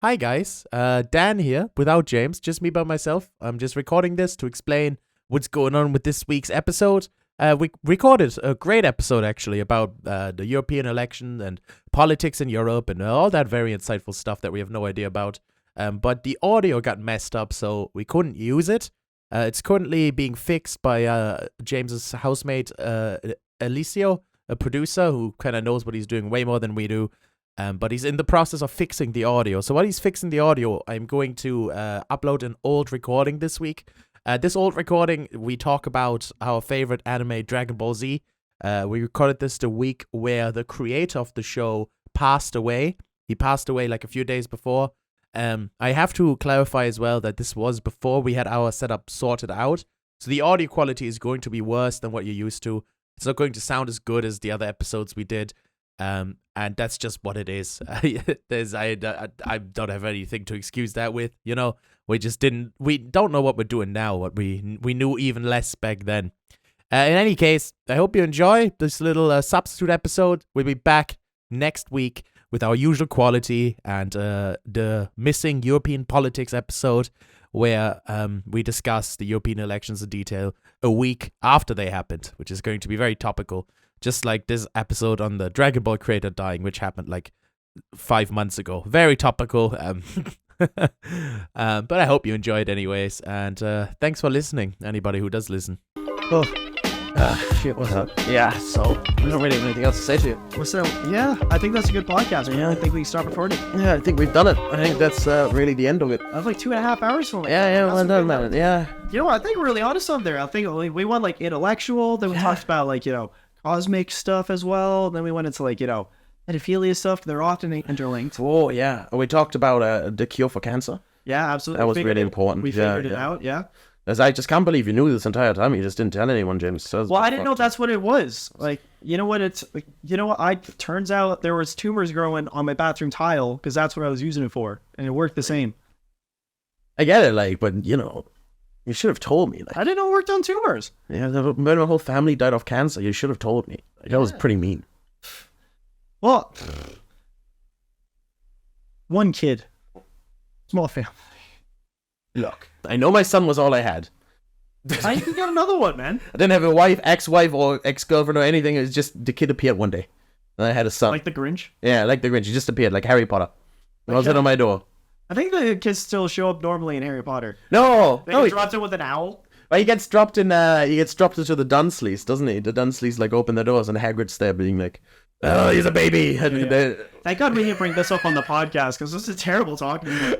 Hi guys, Dan here, without James, just me by myself. I'm just recording this to explain what's going on with this week's episode. We recorded a great episode actually about the European election and politics in Europe and all that very insightful stuff that we have no idea about. But the audio got messed up, so we couldn't use it. It's currently being fixed by James's housemate, Alicio, a producer who kind of knows what he's doing way more than we do. But he's in the process of fixing the audio. So while he's fixing the audio, I'm going to upload an old recording this week. This old recording, we talk about our favorite anime, Dragon Ball Z. We recorded this the week where the creator of the show passed away. He passed away like a few days before. I have to clarify as well that this was before we had our setup sorted out. So the audio quality is going to be worse than what you're used to. It's not going to sound as good as the other episodes we did. And that's just what it is. I don't have anything to excuse that with, you know. We don't know what we're doing now, what we knew even less back then. In any case, I hope you enjoy this little substitute episode. We'll be back next week with our usual quality and the missing European politics episode where we discuss the European elections in detail a week after they happened, which is going to be very topical. Just like this episode on the Dragon Ball creator dying, which happened like 5 months ago. Very topical. But I hope you enjoyed anyways. And thanks for listening, anybody who does listen. Oh, shit, what's up? Yeah, so I don't really have anything else to say to you. What's up? Yeah, I think that's a good podcast. Yeah, I think we can start recording. Yeah, I think we've done it. I think that's really the end of it. That was like 2.5 hours from it. Yeah, well done, man. Yeah. You know what? I think we're really onto something there. I think we went like intellectual, then we talked about like, cosmic stuff as well. Then we went into like, pedophilia stuff. They're often interlinked. Oh, yeah. We talked about the cure for cancer. Yeah, absolutely. That was really important. We figured it out, yeah. As I just can't believe you knew this entire time. You just didn't tell anyone, James. Well, I didn't know that's what it was. Like, you know what? Turns out there was tumors growing on my bathroom tile because that's what I was using it for. And it worked the same. I get it, but, you should have told me. I didn't know it worked on tumors. Yeah, my whole family died of cancer. You should have told me. That was pretty mean. Well, one kid. Small family. Look, I know my son was all I had. I even got another one, man. I didn't have a wife, ex-wife, or ex-girlfriend or anything. It was just the kid appeared one day. And I had a son. Like the Grinch? Yeah, like the Grinch. He just appeared, like Harry Potter. I was on my door. I think the kids still show up normally in Harry Potter. No, he drops in with an owl. Well, he gets dropped into the Dunsleys, doesn't he? The Dunsleys open the doors and Hagrid's there being like, "Oh, he's a baby." Yeah. Thank God we didn't bring this up on the podcast because this is terrible talking. Remember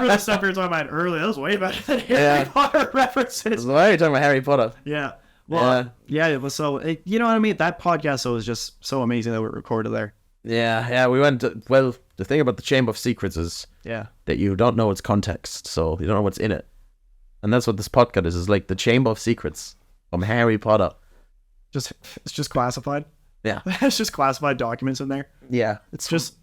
the stuff we were talking about earlier? That was way better than Harry Potter references. Why are you talking about Harry Potter? Yeah. Well, it was so. You know what I mean? That podcast was just so amazing that we recorded there. Yeah. We went. The thing about the Chamber of Secrets is that you don't know its context, so you don't know what's in it. And that's what this podcast is like the Chamber of Secrets from Harry Potter. It's just classified. Yeah. It's just classified documents in there. Yeah. It's just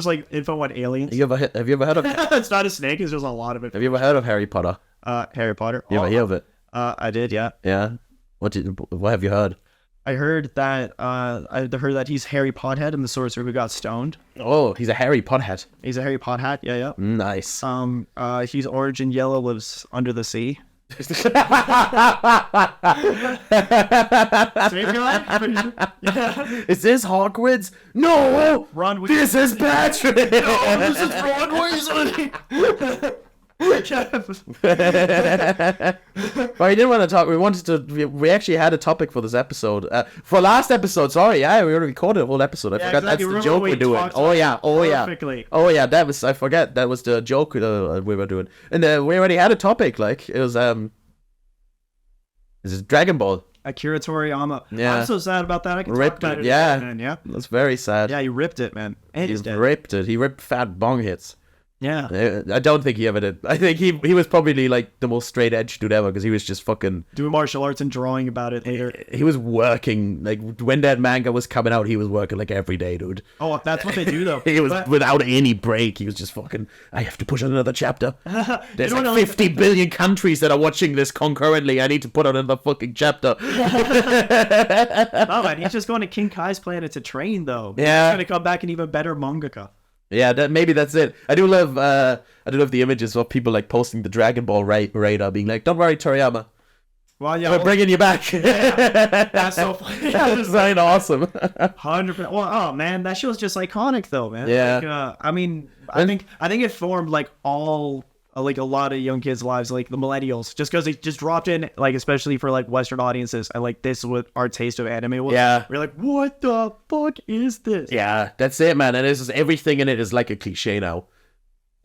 like info on aliens. Have you ever heard of It's not a snake, it's just a lot of it. Have you ever heard of Harry Potter? Harry Potter. You ever hear of it? I did, yeah. Yeah. What have you heard? I heard that he's Harry Pothead and the sorcerer who got stoned. Oh, he's a Harry Pothead. He's a Harry Pothead, yeah. Nice. He's orange and yellow, lives under the sea. Is this Hogwarts? No! Ron Weasley. This is Patrick! No, this is Ron Weasley! Well, we didn't want to talk. We actually had a topic for this episode. For last episode, sorry, we already recorded a whole episode. I forgot exactly. That's the joke we're doing. Oh yeah. Perfectly. I forget that was the joke we were doing. And we already had a topic. Like it was This is Dragon Ball. Akira Toriyama. Yeah. I'm so sad about that. I can ripped talk about it. it. Yeah. Man, yeah. That's very sad. Yeah, he ripped it, man. And He ripped it. He ripped fat bong hits. Yeah. I don't think he ever did. I think he was probably like the most straight edge dude ever because he was just fucking doing martial arts and drawing about it. He was working like when that manga was coming out. He was working like every day, dude. Oh, that's what they do though. He was without any break. He was just fucking. I have to push on another chapter. There's like 50 billion countries that are watching this concurrently. I need to put on another fucking chapter. No man, he's just going to King Kai's planet to train though. Yeah. He's gonna come back an even better mangaka. Yeah, maybe that's it. I do love the images of people like posting the Dragon Ball radar, being like, "Don't worry, Toriyama, Well, yeah, we're bringing you back." yeah, that's so funny. That's kind of awesome. 100%. Well, oh man, that show's just iconic though, man. Yeah. Like, I mean, I think it formed like all like a lot of young kids' lives, like the millennials, just because it just dropped in, like especially for like Western audiences, and like this is what our taste of anime was. Yeah. We're like, what the fuck is this? Yeah, that's it, man. And it's just everything in it is like a cliche now.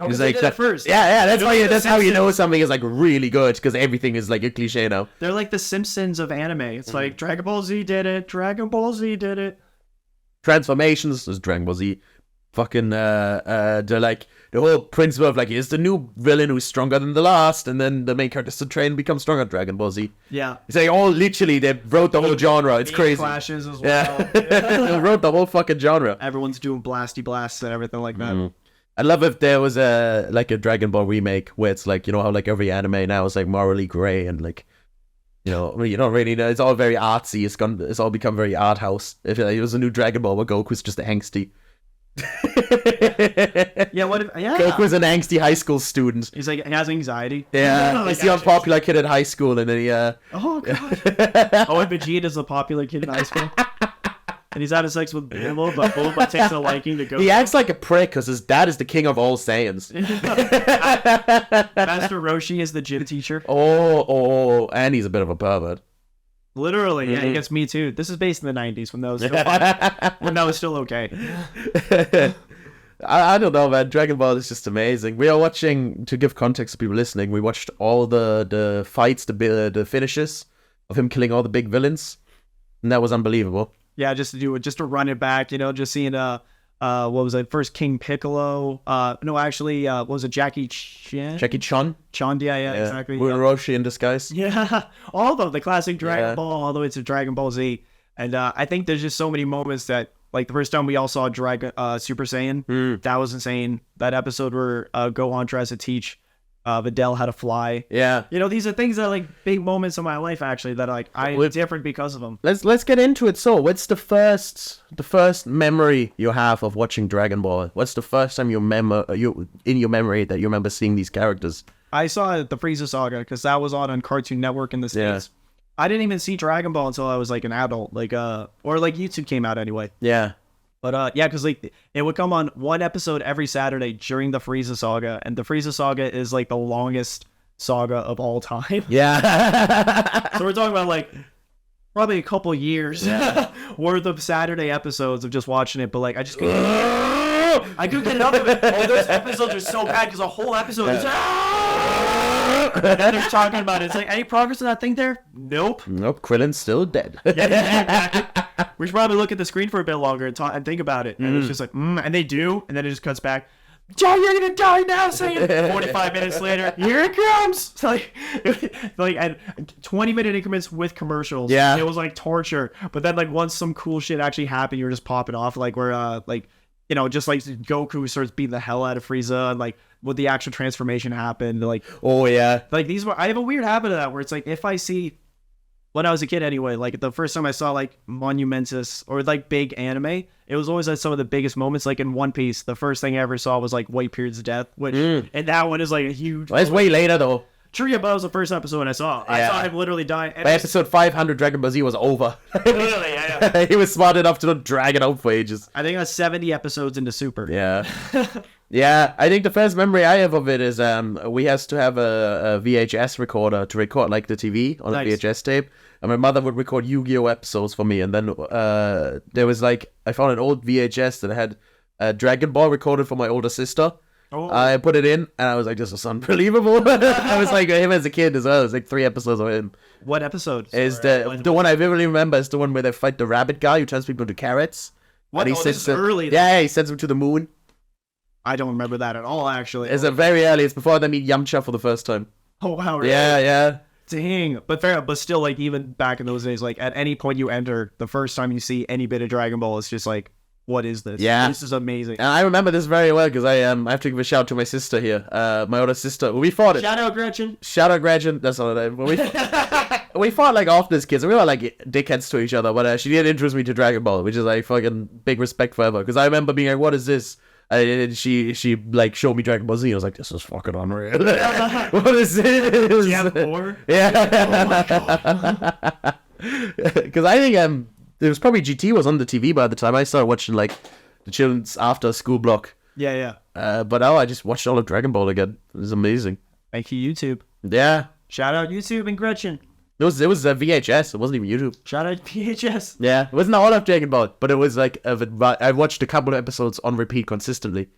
It's like that first. Yeah, that's why. That's how you know Simpsons. something is like really good, because everything is like a cliche now. They're like the Simpsons of anime. It's like Dragon Ball Z did it. Dragon Ball Z did it. Transformations, there's Dragon Ball Z. Fucking they're like the whole principle of like, is the new villain who's stronger than the last, and then the main character to train and become stronger. Dragon Ball Z. Yeah. It's like all literally they wrote the whole genre. It's crazy. Clashes as well. Yeah, they wrote the whole fucking genre. Everyone's doing blasty blasts and everything like that. I'd love if there was a Dragon Ball remake where it's like, you know how like every anime now is like morally grey and like, you don't really know. It's all very artsy. It's all become very art house. If it was a new Dragon Ball where Goku's just angsty. Yeah, what if, yeah. Goku's an angsty high school student. He's like, he has anxiety. Yeah, Like, he's the unpopular kid at high school, and then he Oh, God. Oh, and Vegeta's a popular kid in high school. And he's having sex with Bulma, but Bulma takes a liking to go. he acts like a prick because his dad is the king of all Saiyans. Master Roshi is the gym teacher. And he's a bit of a pervert. Literally, yeah, he gets me too. This is based in the 90s when that was still when that was still okay. I don't know, man. Dragon Ball is just amazing. We are watching, to give context to people listening, we watched all the fights, the finishes of him killing all the big villains, and that was unbelievable. Yeah, just to run it back, just seeing what was it? First King Piccolo. No, actually, what was it? Jackie Chan. Jackie Chan. Yeah, exactly. With Roshi in disguise. Yeah, all the classic Dragon Ball, all the way to Dragon Ball Z, and I think there's just so many moments that, like the first time we all saw Super Saiyan, that was insane. That episode where Gohan tries to teach Videl how to fly. Yeah. These are things that are like big moments in my life actually that like I'm different because of them. Let's get into it. So, what's the first memory you have of watching Dragon Ball? What's the first time in your memory that you remember seeing these characters? I saw the Frieza saga because that was on Cartoon Network in the States. I didn't even see Dragon Ball until I was like an adult, or like YouTube came out anyway. Yeah. But yeah, because like it would come on one episode every Saturday during the Frieza saga, and the Frieza saga is like the longest saga of all time. Yeah. So we're talking about like probably a couple years worth of Saturday episodes of just watching it. But like I couldn't get enough of it. Oh, those episodes are so bad because a whole episode is and they're talking about it. It's like, any progress in that thing there? Nope. Krillin's still dead. Yeah, we should probably look at the screen for a bit longer and think about it. And it's just like, and they do, and then it just cuts back. Joe, you're gonna die now, Saiyan. 45 minutes later, here it comes. It's like at 20-minute increments with commercials. Yeah. It was like torture. But then like once some cool shit actually happened, you're just popping off, like where just like Goku starts beating the hell out of Frieza, and like what the actual transformation happened. Like, oh yeah, like I have a weird habit of that where it's like if I see, when I was a kid anyway, like the first time I saw like monumentous or like big anime, it was always at some of the biggest moments. Like in One Piece, the first thing I ever saw was like Whitebeard's death, which and that one is like a huge. Well, it's way later though. True, yeah, but that was the first episode I saw. I saw him literally die. By episode 500, Dragon Ball Z was over. Literally, yeah. He was smart enough to not drag it out for ages. I think I was 70 episodes into Super. Yeah. Yeah, I think the first memory I have of it is we had to have a VHS recorder to record like the TV on a VHS tape. And my mother would record Yu-Gi-Oh! Episodes for me. And then there was like, I found an old VHS that had Dragon Ball recorded for my older sister. Oh. I put it in, and I was like, this is unbelievable. I was like him as a kid as well. It was like 3 episodes of him. What episode? Is the one I vividly remember is the one where they fight the rabbit guy who turns people into carrots. What? And he This is early. Yeah, he sends them to the moon. I don't remember that at all, actually. It's very early. It's before they meet Yamcha for the first time. Oh, wow. Really? Yeah. Dang. But fair, but still, like, even back in those days, like, at any point you enter, the first time you see any bit of Dragon Ball, it's just like, what is this? Yeah. This is amazing. And I remember this very well because I have to give a shout to my sister here. My older sister. We fought it. Shout out Gretchen. Shout out Gretchen. That's all I know. We fought like often as kids. We were like dickheads to each other. But she did introduce me to Dragon Ball, which is like fucking big respect forever. Because I remember being like, what is this? And she like showed me Dragon Ball Z. I was like, this is fucking unreal. What is this? Do you have 4? Yeah. Because I think it was probably GT was on the TV by the time I started watching like the children's after school block. Yeah. But now I just watched all of Dragon Ball again. It was amazing. Thank you, YouTube. Yeah. Shout out YouTube and Gretchen. It was a VHS. It wasn't even YouTube. Shout out VHS. Yeah, it wasn't all of Dragon Ball, but it was like I watched a couple of episodes on repeat consistently.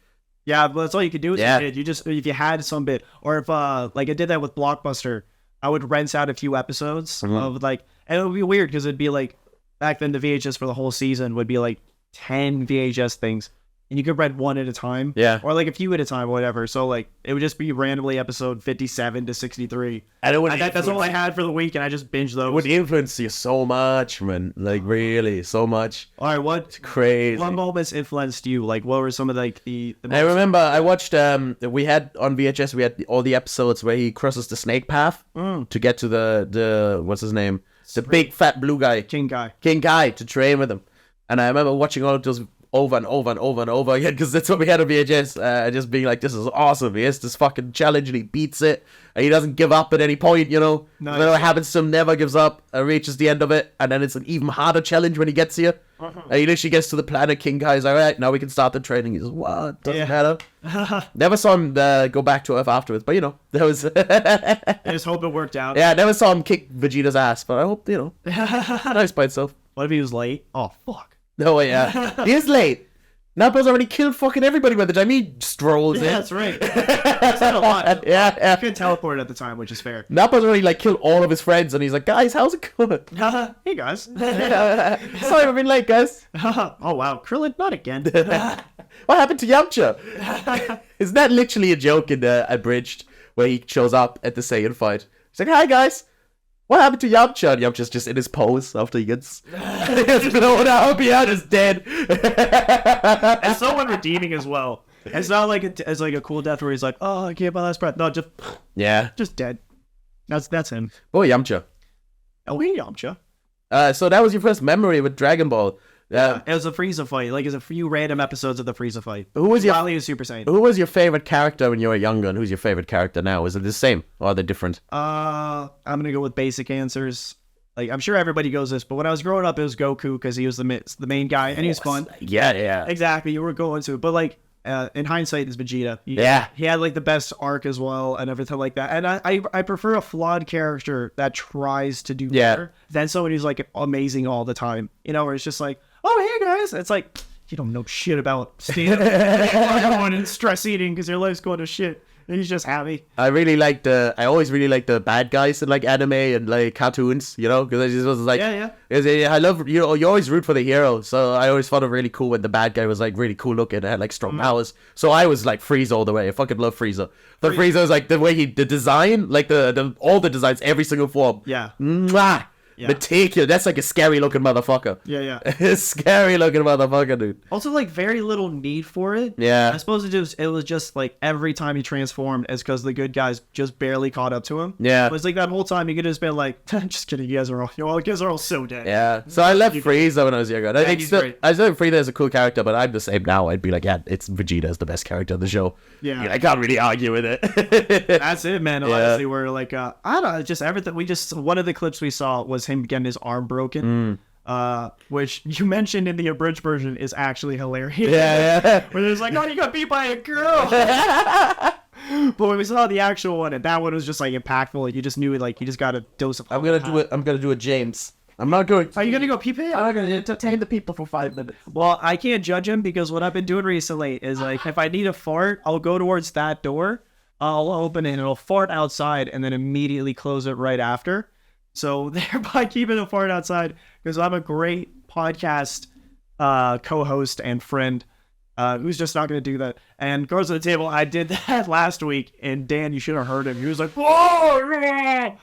Yeah, but that's all you could do as Yeah. a kid. You just if you had some bit, or if like I did that with Blockbuster, I would rent out a few episodes of like, and it would be weird because it'd be like back then the VHS for the whole season would be like 10 VHS things. And you could rent one at a time. Yeah. Or like a few at a time, or whatever. So like it would just be randomly episode 57 to 63. And it would That's all I had for the week, and I just binged those. It would influence you so much, man. Like really, so much. All right, what Crazy. moments influenced you? Like, what were some of like the I remember I watched we had on VHS we had all the episodes where he crosses the snake path to get to the what's his name, the big fat blue guy, King Guy to train with him. And I remember watching all of those over and over and over and over again because that's what we had on VHS. Just being like, this is awesome. He has this fucking challenge and he beats it. And he doesn't give up at any point, you know. Nice. No matter what happens to him, never gives up and reaches the end of it. And then it's an even harder challenge when he gets here. And he literally gets to the planet. King Kai is like, all right, now we can start the training. He's like, what? Doesn't matter. Never saw him go back to Earth afterwards. But, you know, that was... I just hope it worked out. Yeah, I never saw him kick Vegeta's ass. But I hope, you know, nice by itself. What if he was late? Oh, fuck. No, yeah. He is late. Nappa's already killed fucking everybody by the time he strolls in. That's right. That's not a lot. Yeah. I couldn't teleport at the time, which is fair. Nappa's already like killed all of his friends, and he's like, guys, how's it going? Hey, guys. Sorry, I've been late, guys. Oh, wow. Krillin, not again. What happened to Yamcha? Isn't that literally a joke in the Abridged where he shows up at the Saiyan fight? He's like, hi, guys. What happened to Yamcha? And Yamcha's just in his pose after he gets blown up. Yeah, just dead. And so unredeeming as well. It's not like it's like a cool death where he's like, oh, I gave my last breath. No, just dead. That's him. Oh, Yamcha. Oh, hey, Yamcha. So that was your first memory with Dragon Ball. It was a Frieza fight. Like, it was a few random episodes of the Frieza fight. Who was your Finally, a Super Saiyan. Who was your favorite character when you were younger, and who's your favorite character now? Is it the same, or are they different? I'm gonna go with basic answers. Like, I'm sure everybody goes this, but when I was growing up, it was Goku because he was the main guy, and he was fun. Yeah. Exactly, you were going to, but like in hindsight, it's Vegeta. He had like the best arc as well, and everything like that. And I prefer a flawed character that tries to do better than someone who's like amazing all the time. You know, where it's just like, oh, hey guys, it's like you don't know shit about staying up and stress eating because your life's going to shit. And he's just happy. I always really liked the bad guys in like anime and like cartoons, you know, because I just was like, I love, you know, you always root for the hero, so I always thought it really cool when the bad guy was like really cool looking and had like strong powers. So I was like Frieza all the way. I fucking love Frieza. But Frieza was like the way the design, like the all the designs, every single form. Yeah. Mwah! Yeah. Meticulous. That's like a scary looking motherfucker. Yeah. Scary looking motherfucker, dude. Also, like, very little need for it. Yeah. I suppose it was just like every time he transformed, it's because the good guys just barely caught up to him. Yeah. But it's like that whole time you could have just been like, just kidding, you guys are all so dead. Yeah. So I left Frieza when I was younger. I think still Frieza is a cool character, but I'm the same now. I'd be like, yeah, it's Vegeta's the best character of the show. Yeah. I can't really argue with it. That's it, man. Honestly, we're like, I don't know, just everything. One of the clips we saw was him getting his arm broken. Which you mentioned in the abridged version is actually hilarious. Yeah. Where there's like, oh, you got beat by a girl. But when we saw the actual one, and that one was just like impactful, you just knew like you just got a dose of. I'm gonna do it, James. I'm not going. Are you gonna go pee pee? I'm not gonna entertain the people for 5 minutes. Well, I can't judge him because what I've been doing recently is like if I need a fart, I'll go towards that door, I'll open it, and it'll fart outside, and then immediately close it right after. So thereby keeping the fart outside because I'm a great podcast co-host and friend who's just not going to do that. And goes to the table. I did that last week, and Dan, you should have heard him. He was like, "Whoa!"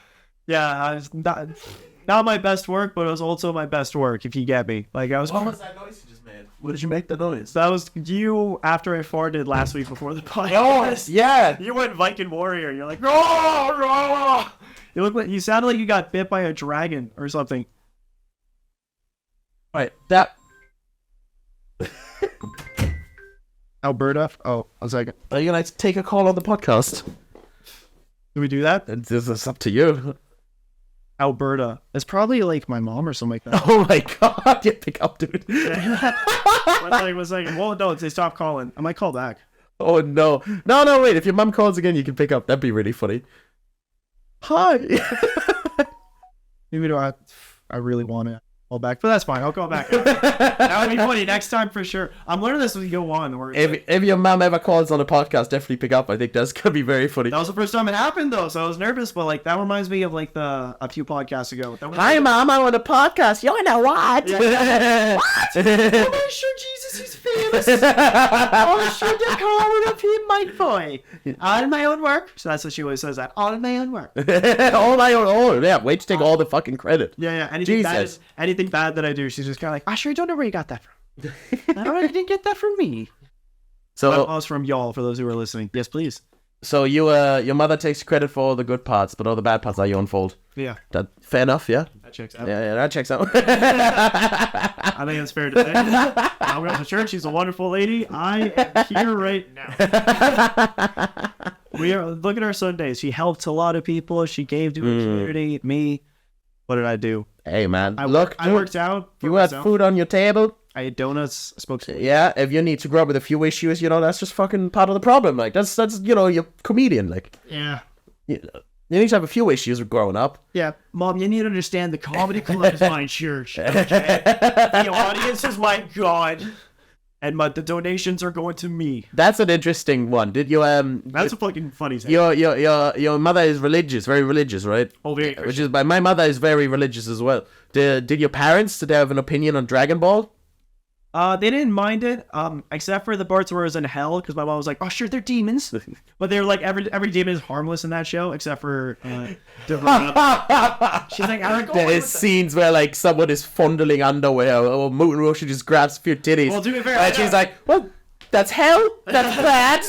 Yeah, it's not my best work, but it was also my best work. If you get me, like I was. What was that noise you just made? What did you make the noise? That was you after I farted last week before the podcast. Oh, yeah. You went Viking Warrior. You're like, "No!" You sounded like you got bit by a dragon or something. Right, that. Alberta. Oh, 1 second. Are you gonna take a call on the podcast? Do we do that? This is up to you. Alberta. It's probably like my mom or something like that. Oh my god, you pick up, dude. 1 second. Well, no, they stopped calling. I might call back. Oh no. No, wait. If your mom calls again, you can pick up. That'd be really funny. Hi. Maybe I really want to call back, but that's fine. I'll call back. That would be funny next time for sure. I'm learning this as we go on. If your mom ever calls on a podcast, definitely pick up. I think that's gonna be very funny. That was the first time it happened though, so I was nervous. But like that reminds me of like a few podcasts ago. Hi, mom. I'm on a podcast. You know what? Yeah. What? Oh, sure, Jesus, he's famous. Oh, sure, they're calling up him, my boy. All my own work. So that's what she always says. That all my own work. All my own. Oh, yeah. Wait to take all the fucking credit. Yeah. Jesus. Anything bad that I do, she's just kind of like, I sure don't know where you got that from. I didn't get that from me. So that was from y'all, for those who are listening. Yes, please. So your mother takes credit for all the good parts, but all the bad parts are your own fault. Yeah. That fair enough, yeah? That checks out. Yeah, that checks out. I think that's fair to say. I'm going to church. She's a wonderful lady. I am here right now. Look at our Sundays. She helped a lot of people. She gave to the community. Me. What did I do? Hey, man. I out. worked out. You had food on your table. I ate donuts. I spoke to Yeah, if you need to grow up with a few issues, that's just fucking part of the problem. Like, that's you're a comedian. Like, yeah. You need to have a few issues with growing up. Yeah. Mom, you need to understand the comedy club is my church. Okay? The audience is my God. And the donations are going to me. That's an interesting one. Did you That's a fucking funny thing. Your mother is religious, very religious, right? Oh, very Which is my mother is very religious as well. Did your parents have an opinion on Dragon Ball? They didn't mind it, except for the parts where it was in hell, because my mom was like, "Oh, sure, they're demons," but they were like, every demon is harmless in that show, except for. She's like, "There's scenes where like someone is fondling underwear, or Moon Roshi just grabs a few titties." Well, to be fair, and she's like, "Well, that's hell. That's bad."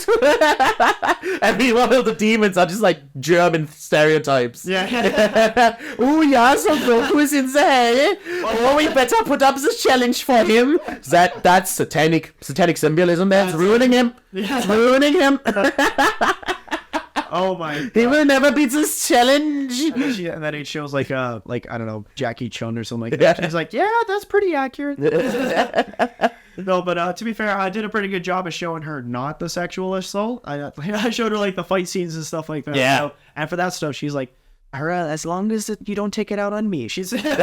And meanwhile, the demons are just like German stereotypes. Yeah. Oh yeah, so Goku is in there. Oh, we better put up this challenge for him. That's satanic symbolism. That's ruining him. Yeah. It's ruining him. Oh my! He will never beat this challenge. And then it shows like I don't know, Jackie Chun or something like that. She's like, "Yeah, that's pretty accurate." No, but to be fair, I did a pretty good job of showing her not the sexual assault. I showed her like the fight scenes and stuff like that. Yeah. So, and for that stuff, she's like, as long as you don't take it out on me. She'd say something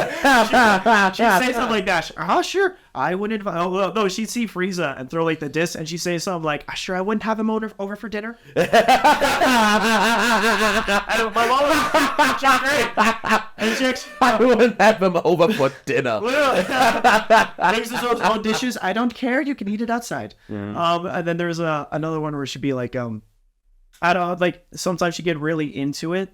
like that. Sure. I wouldn't. Oh, no, she'd see Frieza and throw like the disc, and she'd say something like, sure, I wouldn't have him over for dinner. And my mom was great. And she's I wouldn't have him over for dinner. makes his own dishes. I don't care. You can eat it outside. And then there's another one where she'd be like, I don't like. Sometimes she'd get really into it.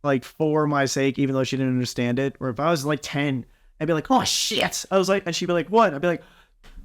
Like for my sake, even though she didn't understand it. Or if I was like 10, I'd be like, "Oh shit!" I was like, and she'd be like, "What?" I'd be like,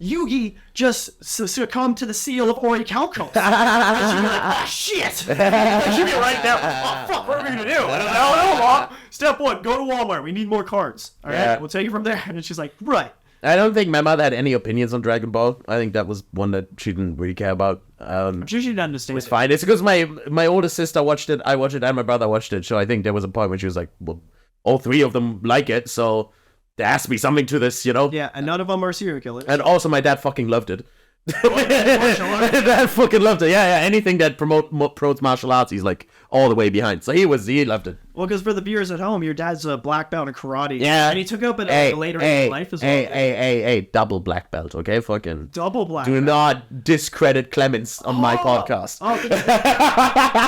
"Yugi just succumbed to the seal of Orichalcos." And she'd be like, "Oh shit!" And she'd be right there. "Oh fuck, what are we gonna do?" And I was like, "Oh no, Mom. Step 1, go to Walmart. We need more cards. All right, Yeah. we'll take it from there." And she's like, "Right." I don't think my mother had any opinions on Dragon Ball. I think that was one that she didn't really care about. I'm sure she didn't understand. It's fine. It's because my oldest sister watched it, I watched it, and my brother watched it. So I think there was a point when she was like, well, all three of them like it, so there has to be something to this, Yeah, and none of them are serial killers. And also my dad fucking loved it. Dad fucking loved it. Yeah. Anything that promotes martial arts, he's like all the way behind. So he loved it. Well, because for the viewers at home, your dad's a black belt in karate. Yeah. And he took up it later in his life as well. Hey, double black belt, okay? Fucking. Double black Do belt. not discredit Clemens on my podcast.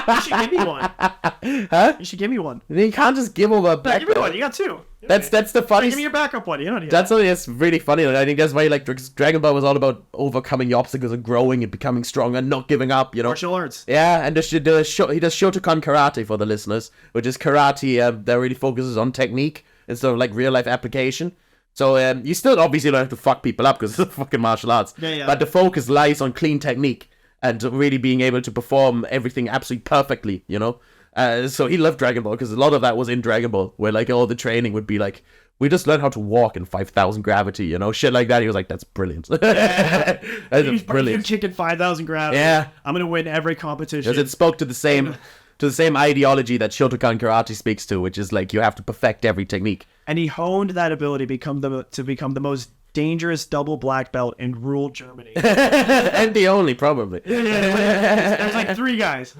You should give me one. Huh? You should give me one. You can't just give over a black Give me belt. one. You got two. That's the funny. Give me your backup one. You don't need That's something that's really funny. And I think that's why like Dragon Ball was all about overcoming your obstacles and growing and becoming stronger and not giving up. martial arts. Yeah, and he does Shotokan karate for the listeners, which is karate that really focuses on technique instead of like real life application. So you still obviously don't have to fuck people up because it's fucking martial arts. Yeah. But the focus lies on clean technique and really being able to perform everything absolutely perfectly. So he loved Dragon Ball because a lot of that was in Dragon Ball, where like all the training would be like we just learned how to walk in 5,000 gravity, shit like that. He was like, that's brilliant. That's brilliant. Kicking 5,000 gravity. Yeah. I'm gonna win every competition. Because it spoke to the same ideology that Shotokan karate speaks to, which is like you have to perfect every technique. And he honed that ability to become the most dangerous double black belt in rural Germany. And the only, probably. There's like 3 guys.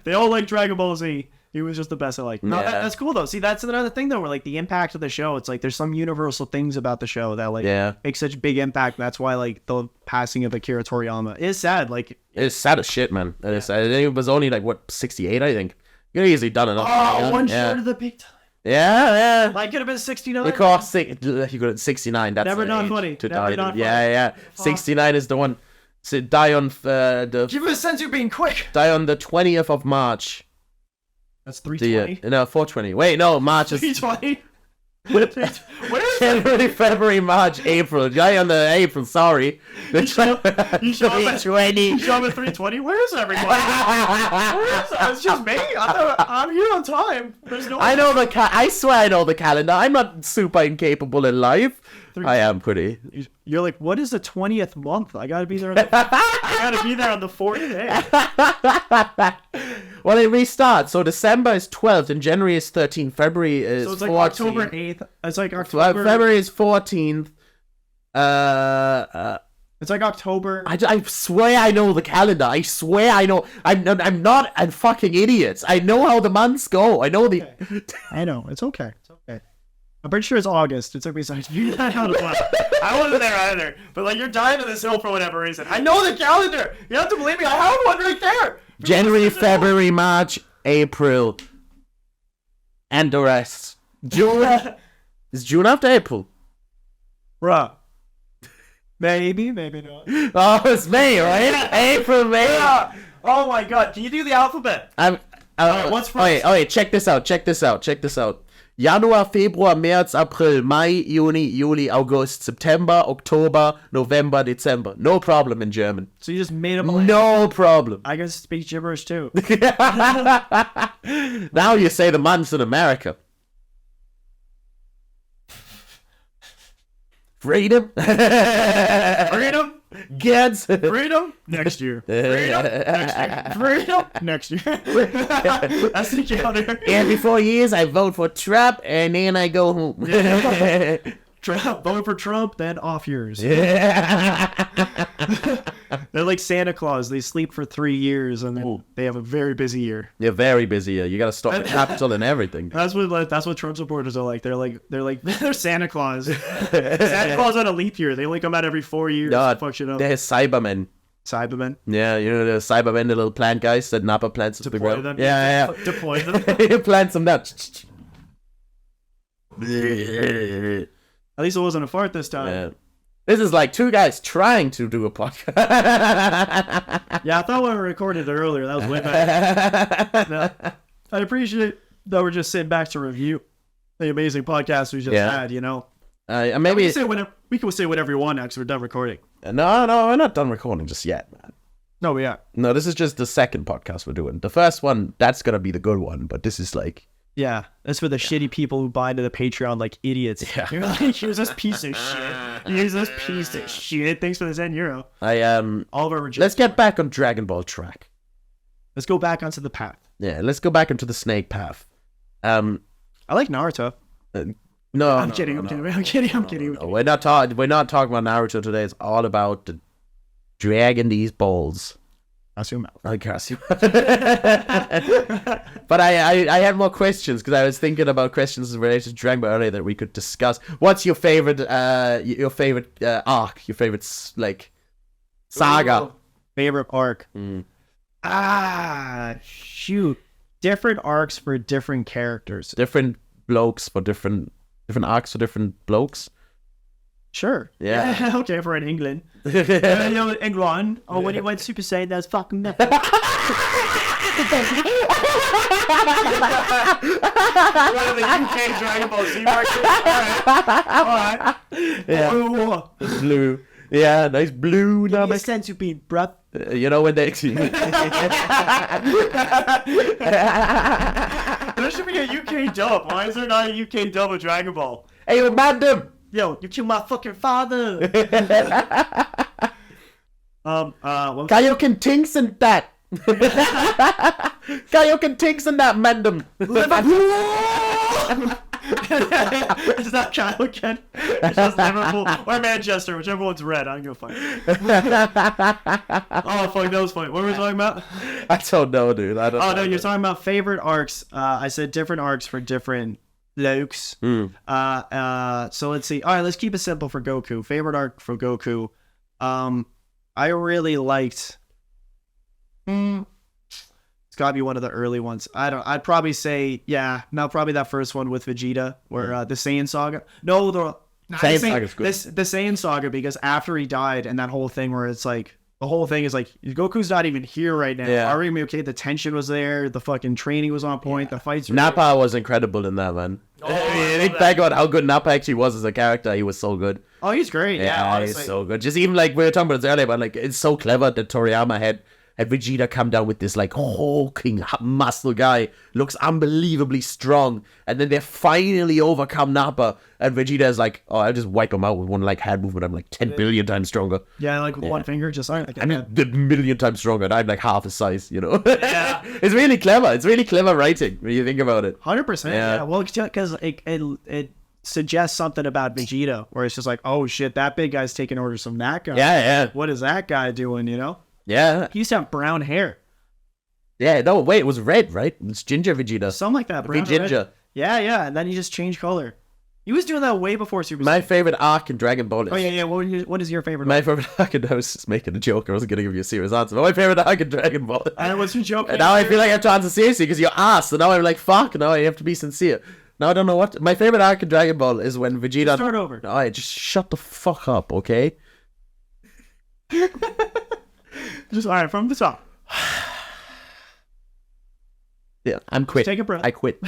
They all like Dragon Ball Z. He was just the best. That's cool though. See, that's another thing though, where like the impact of the show, it's like there's some universal things about the show that like make such big impact. That's why like the passing of Akira Toriyama is sad. Like it's sad as shit, man. I think it was only like 68, I think. You could have easily done it. One short of the big time. Yeah. Like, could have been 69. Of course, you could have 69. That's never not funny. To never die. Not funny. Yeah. 69 is the one. So die on Give me a sense of being quick. Die on the 20th of March. That's 320. No, 420. Wait, no, March is 320. What is January, February, March, April. Die on the April. Sorry. You show up at 320. Where is everyone? It's just me. I'm here on time. There's no. I know I swear I know the calendar. I'm not super incapable in life. I am pretty. You're like, what is the 20th month? I gotta be there. I gotta be there on the 4th day. Well, it restarts. So December is 12th and January is 13th. February is 14th. So it's like October 8th. It's like October. February is 14th. It's like October. I swear I know the calendar. I swear I know. I'm not a fucking idiot. I know how the months go. I know the. Okay. I know. It's okay. It's okay. I'm pretty sure it's August. It took me time to figure that out as well. I wasn't there either. But like, you're dying on this hill for whatever reason. I know the calendar. You have to believe me. I have one right there. January, February, March, April, and the rest. June. Is June after April? Bruh. Maybe not. Oh, it's May, right? April, May. Yeah. Oh my god, can you do the alphabet? What's first? Okay, check this out. Januar, Februar, März, April, Mai, Juni, Juli, August, September, October, November, December. No problem in German. So you just made up a No problem. I can speak gibberish too. Now you say the months in America. Freedom. Freedom. Gets. Freedom. Next year. Freedom. Next year. That's the counter. Every 4 years I vote for Trump and then I go home. Vote for Trump, then off years. They're like Santa Claus. They sleep for 3 years and then they have a very busy year. You're very busy. You gotta stop the capital and everything. That's what Trump supporters are like. They're Santa Claus. Santa Claus on a leap year. They only come out every 4 years. No, fuck shit up. they're Cybermen. Cybermen. Yeah, you know the Cybermen, the little plant guys that napper plants to the ground. Them. Yeah. Deploy them. You plant them down. At least it wasn't a fart this time. Yeah. This is like 2 guys trying to do a podcast. Yeah, I thought we were recording it earlier. That was way back. No, I appreciate that we're just sitting back to review the amazing podcast we just had, you know. Maybe we can say whatever we want now because we're done recording. No, we're not done recording just yet, man. No, we are. No, this is just the second podcast we're doing. The first one, that's gonna be the good one, but this is like... Yeah, that's for the shitty people who buy into the Patreon like idiots. Yeah. You're like, here's this piece of shit. Here's this piece of shit. Thanks for the €10. All of our let's get back on Dragon Ball track. Let's go back onto the path. Yeah, let's go back into the snake path. I like Naruto. No, I'm kidding. I'm kidding. No, we're not talking about Naruto today. It's all about the dragging these balls. Cross your mouth. But I had more questions because I was thinking about questions related to Dragon Ball earlier that we could discuss. What's your favorite arc? Your favorite saga? Ooh, favorite arc? Shoot. Different arcs for different characters. Different blokes for different arcs for different blokes. Sure. Yeah. Okay, for in England. England. Oh, when he went Super Saiyan, that was fucking nothing. Right in the UK Dragon Ball Z market. Alright. Yeah. Blue. Yeah, nice blue. Give me a sense of being, bruh. You know when they... There's There should be a UK dub. Why is there not a UK dub of Dragon Ball? Hey, madam! Yo, you killed my fucking father. Kaioken tinks and that. Kaioken tinks and that, madam. It's not Kaioken. It's just Liverpool or Manchester, whichever one's red. I don't give a fuck. Oh fuck, that was funny. What were we talking about? I don't know, dude. I don't. Oh no, you're talking about favorite arcs. I said different arcs for different blokes. So let's see. All right, let's keep it simple for Goku. Favorite arc for Goku. I really liked. It's gotta be one of the early ones. I'd probably say probably that first one with Vegeta, where the Saiyan Saga. No, the Saiyan Saga's good. The Saiyan Saga, because after he died and that whole thing where it's like the whole thing is like Goku's not even here right now. Yeah. Are we gonna be okay? The tension was there. The fucking training was on point. The fights. Were Nappa was incredible in that, man. I think back on how good Nappa actually was as a character. He was so good. Oh, he's great. Yeah, he's so good. Just even like we were talking about this earlier, but like it's so clever that Toriyama had Vegeta come down with this like hulking muscle guy, looks unbelievably strong, and then they finally overcome Nappa, and Vegeta is like, oh, I'll just wipe him out with one like hand movement. I'm like 10 billion times stronger. Yeah, like with one finger, just like I'm a million times stronger, and I'm like half his size, you know? Yeah. It's really clever. It's really clever writing when you think about it. 100%. Yeah. Well, because it suggests something about Vegeta, where it's just like, oh shit, that big guy's taking orders from that guy. Yeah. What is that guy doing? You know? Yeah. He used to have brown hair. Yeah, no, wait, it was red, right? It's ginger Vegeta. Something like that. Brown ginger. Red. Yeah, and then he just changed color. He was doing that way before Super My Saiyan. favorite arc in Dragon Ball is... Oh, yeah. What is your favorite My arc? favorite arc, and I was just making a joke. I wasn't going to give you a serious answer. But my favorite arc in Dragon Ball... And what's your joke? And now I feel like I have to answer seriously because you asked. And now I'm like, fuck, now I have to be sincere. Now I don't know what... My favorite arc in Dragon Ball is when Vegeta... Start over. No, just shut the fuck up, okay? Just, all right, from the top. Yeah, I'm quit. Take a breath. I quit.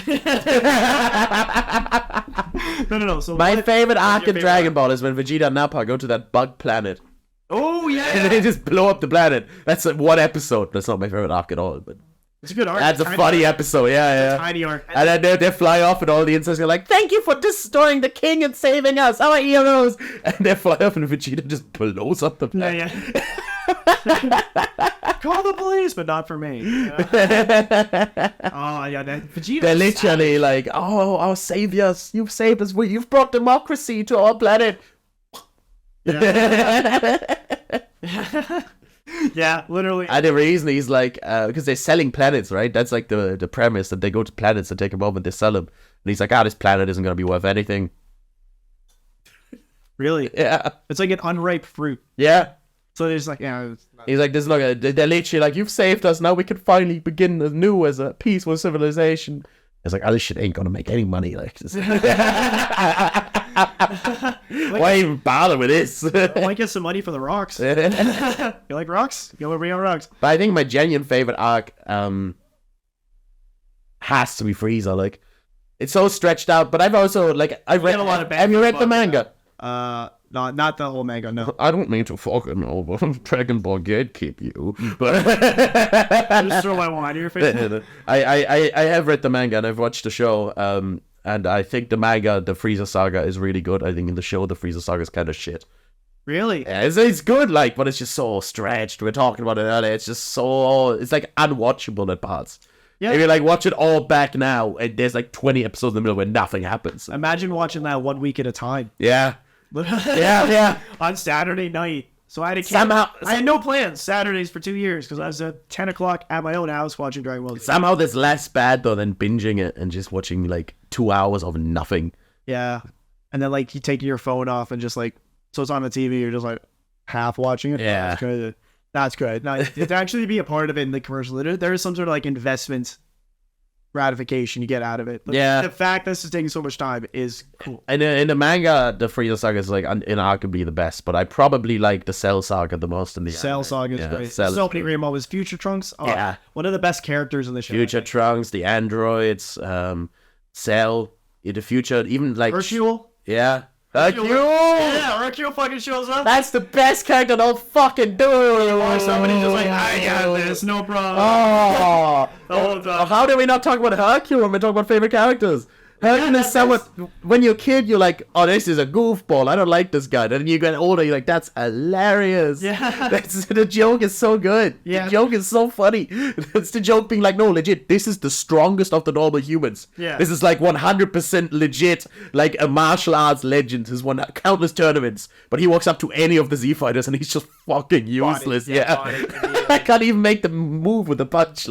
No. So My favorite arc in Dragon Ball is when Vegeta and Nappa go to that bug planet. Oh, yeah. And they just blow up the planet. That's like one episode. That's not my favorite arc at all, but... It's a good arc. That's a funny episode, yeah. Tiny arc. And then they fly off and all the insects are like, thank you for destroying the king and saving us, our heroes. And they fly off and Vegeta just blows up the planet. Yeah. Call the police, but not for me. Oh, yeah. Vegeta. They're literally like, oh, our saviors, you've saved us. You've brought democracy to our planet. Yeah, literally. And the reason he's like, because they're selling planets, right? That's like the premise, that they go to planets and take them over and they sell them. And he's like, this planet isn't going to be worth anything. Really? Yeah. It's like an unripe fruit. Yeah. So there's like, yeah. He's like, this is not gonna, they're literally like, you've saved us, now we can finally begin anew as a peaceful civilization. It's like, this shit ain't gonna make any money. Like, why even bother with this? Might get some money for the rocks. You like rocks? You want to bring out rocks? But I think my genuine favorite arc has to be Frieza. Like, it's so stretched out. But I've also I've read a lot of have you read the manga? No, not the whole manga. No. I don't mean to fucking over Dragon Ball gatekeep you, but just throw my wine in your face. I have read the manga and I've watched the show. And I think the manga, the Frieza saga, is really good. I think in the show, the Frieza saga is kind of shit. Really? Yeah, it's good, like, but it's just so stretched. We were talking about it earlier. It's just so, it's like unwatchable at parts. Yeah. If you like watch it all back now, and there's like 20 episodes in the middle where nothing happens. Imagine watching that 1 week at a time. Yeah. Yeah. On Saturday night. So I had no plans Saturdays for 2 years because I was at 10 o'clock at my own house watching Dragon Ball. Somehow that's less bad though than binging it and just watching like 2 hours of nothing. Yeah. And then like you take your phone off and just like, so it's on the TV, you're just like half watching it. Yeah. That's good. Now, to actually be a part of it in the commercial, there is some sort of like investment gratification you get out of it. But yeah. The fact that this is taking so much time is cool. And in the manga, the Frieza saga is like inarguably the best, but I probably like the Cell saga the most in the Cell anime. saga is great. Cell so many great moments. Future Trunks, yeah, one of the best characters in the show. Future Trunks, the androids, Cell, in the future, even like Hercule. Yeah. Hercule! Yeah, Hercule fucking shows up. That's the best character they'll fucking do! Or somebody just like, I got this, no problem. Oh! How did we not talk about Hercule when we talk about favorite characters? Hercule is someone, when you're a kid, you're like, oh, this is a goofball. I don't like this guy. Then you get older, you're like, that's hilarious. Yeah. The joke is so good. Yeah. The joke is so funny. It's the joke being like, no, legit, this is the strongest of the normal humans. Yeah. This is like 100% legit, like a martial arts legend who's won countless tournaments. But he walks up to any of the Z fighters and he's just fucking useless. I can't even make the move with the punch.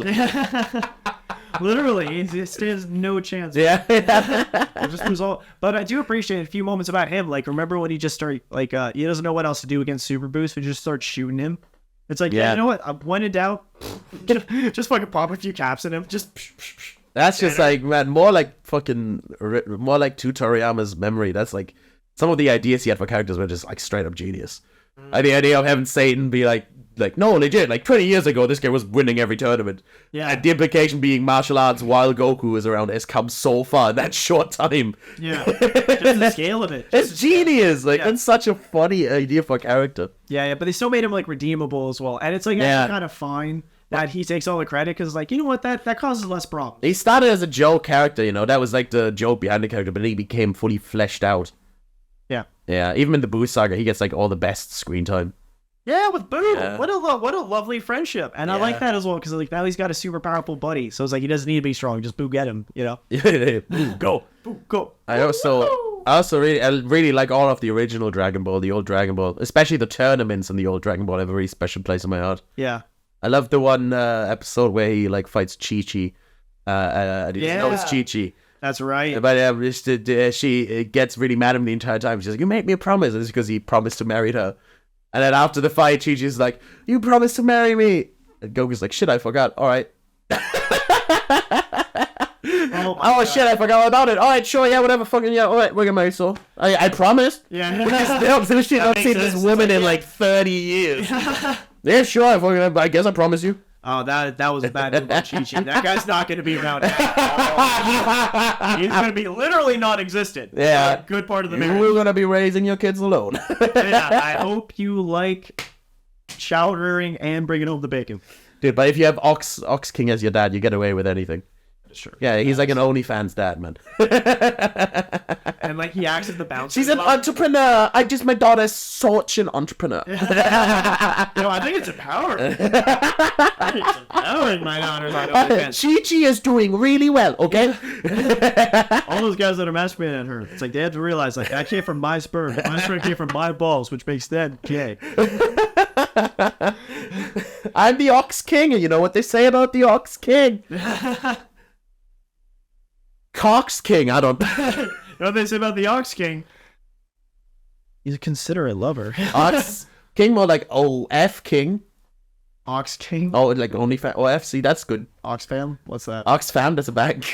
Literally, he stands no chance. Yeah. It just was all. But I do appreciate a few moments about him. Like, remember when he just started, like, he doesn't know what else to do against Super Boost, but just starts shooting him. It's like, yeah, you know what? When in doubt, just fucking pop a few caps in him. Just. That's just like, man, more like to Toriyama's memory. That's like, some of the ideas he had for characters were just like straight up genius. Like the idea of having Satan be like, no, legit, like 20 years ago, this guy was winning every tournament. Yeah. And the implication being martial arts while Goku is around has come so far in that short time. Yeah. Just the scale of it. It's genius. Like, that's such a funny idea for a character. Yeah, but they still made him, like, redeemable as well. And it's, like, kind of fine that he takes all the credit, because, like, you know what, that causes less problems. He started as a joke character, you know, that was, like, the joke behind the character, but then he became fully fleshed out. Yeah. Yeah, even in the Boo saga, he gets, like, all the best screen time. Yeah, with Boo. Yeah. What a lovely friendship. And I like that as well, because, like, now he's got a super powerful buddy. So it's like, he doesn't need to be strong. Just Boo get him, you know? Boo, go. Boo, go. I also really like all of the original Dragon Ball, the old Dragon Ball, especially the tournaments in the old Dragon Ball have a very special place in my heart. Yeah. I love the one episode where he like fights Chi-Chi. And he knows Chi-Chi. That's right. But she gets really mad at him the entire time. She's like, you made me a promise. And it's because he promised to marry her. And then after the fight, Chi-Chi's like, you promised to marry me. And Goku's like, shit, I forgot. All right. Oh shit, I forgot all about it. All right, sure, yeah, whatever, fucking, yeah, all right, we're gonna marry, so I promised. Yeah. I've seen this woman in like 30 years. Yeah, sure, I guess I promise you. Oh, that was a bad move on Chi-Chi. That guy's not going to be around. He's going to be literally non-existent. Yeah. Good part of the marriage. We're going to be raising your kids alone. Yeah, I hope you like chowdering and bringing home the bacon. Dude, but if you have Ox King as your dad, you get away with anything. Sure. Yeah, he's like an OnlyFans dad, man. And like he acts as the bouncer. She's an entrepreneur. My daughter's such an entrepreneur. I think it's empowering. I think it's empowering my daughter's on OnlyFans. Chi-Chi is doing really well, okay? All those guys that are masturbating at her, it's like they have to realize, like, I came from my sperm. My sperm came from my balls, which makes them gay. I'm the Ox King, and you know what they say about the Ox King? Cox King, I don't. You know what they say about the Ox King? He's a considerate lover. Ox King, more like OF King. Ox King? Oh, like only OF. See, that's good. Oxfam? What's that? Oxfam, that's a bag.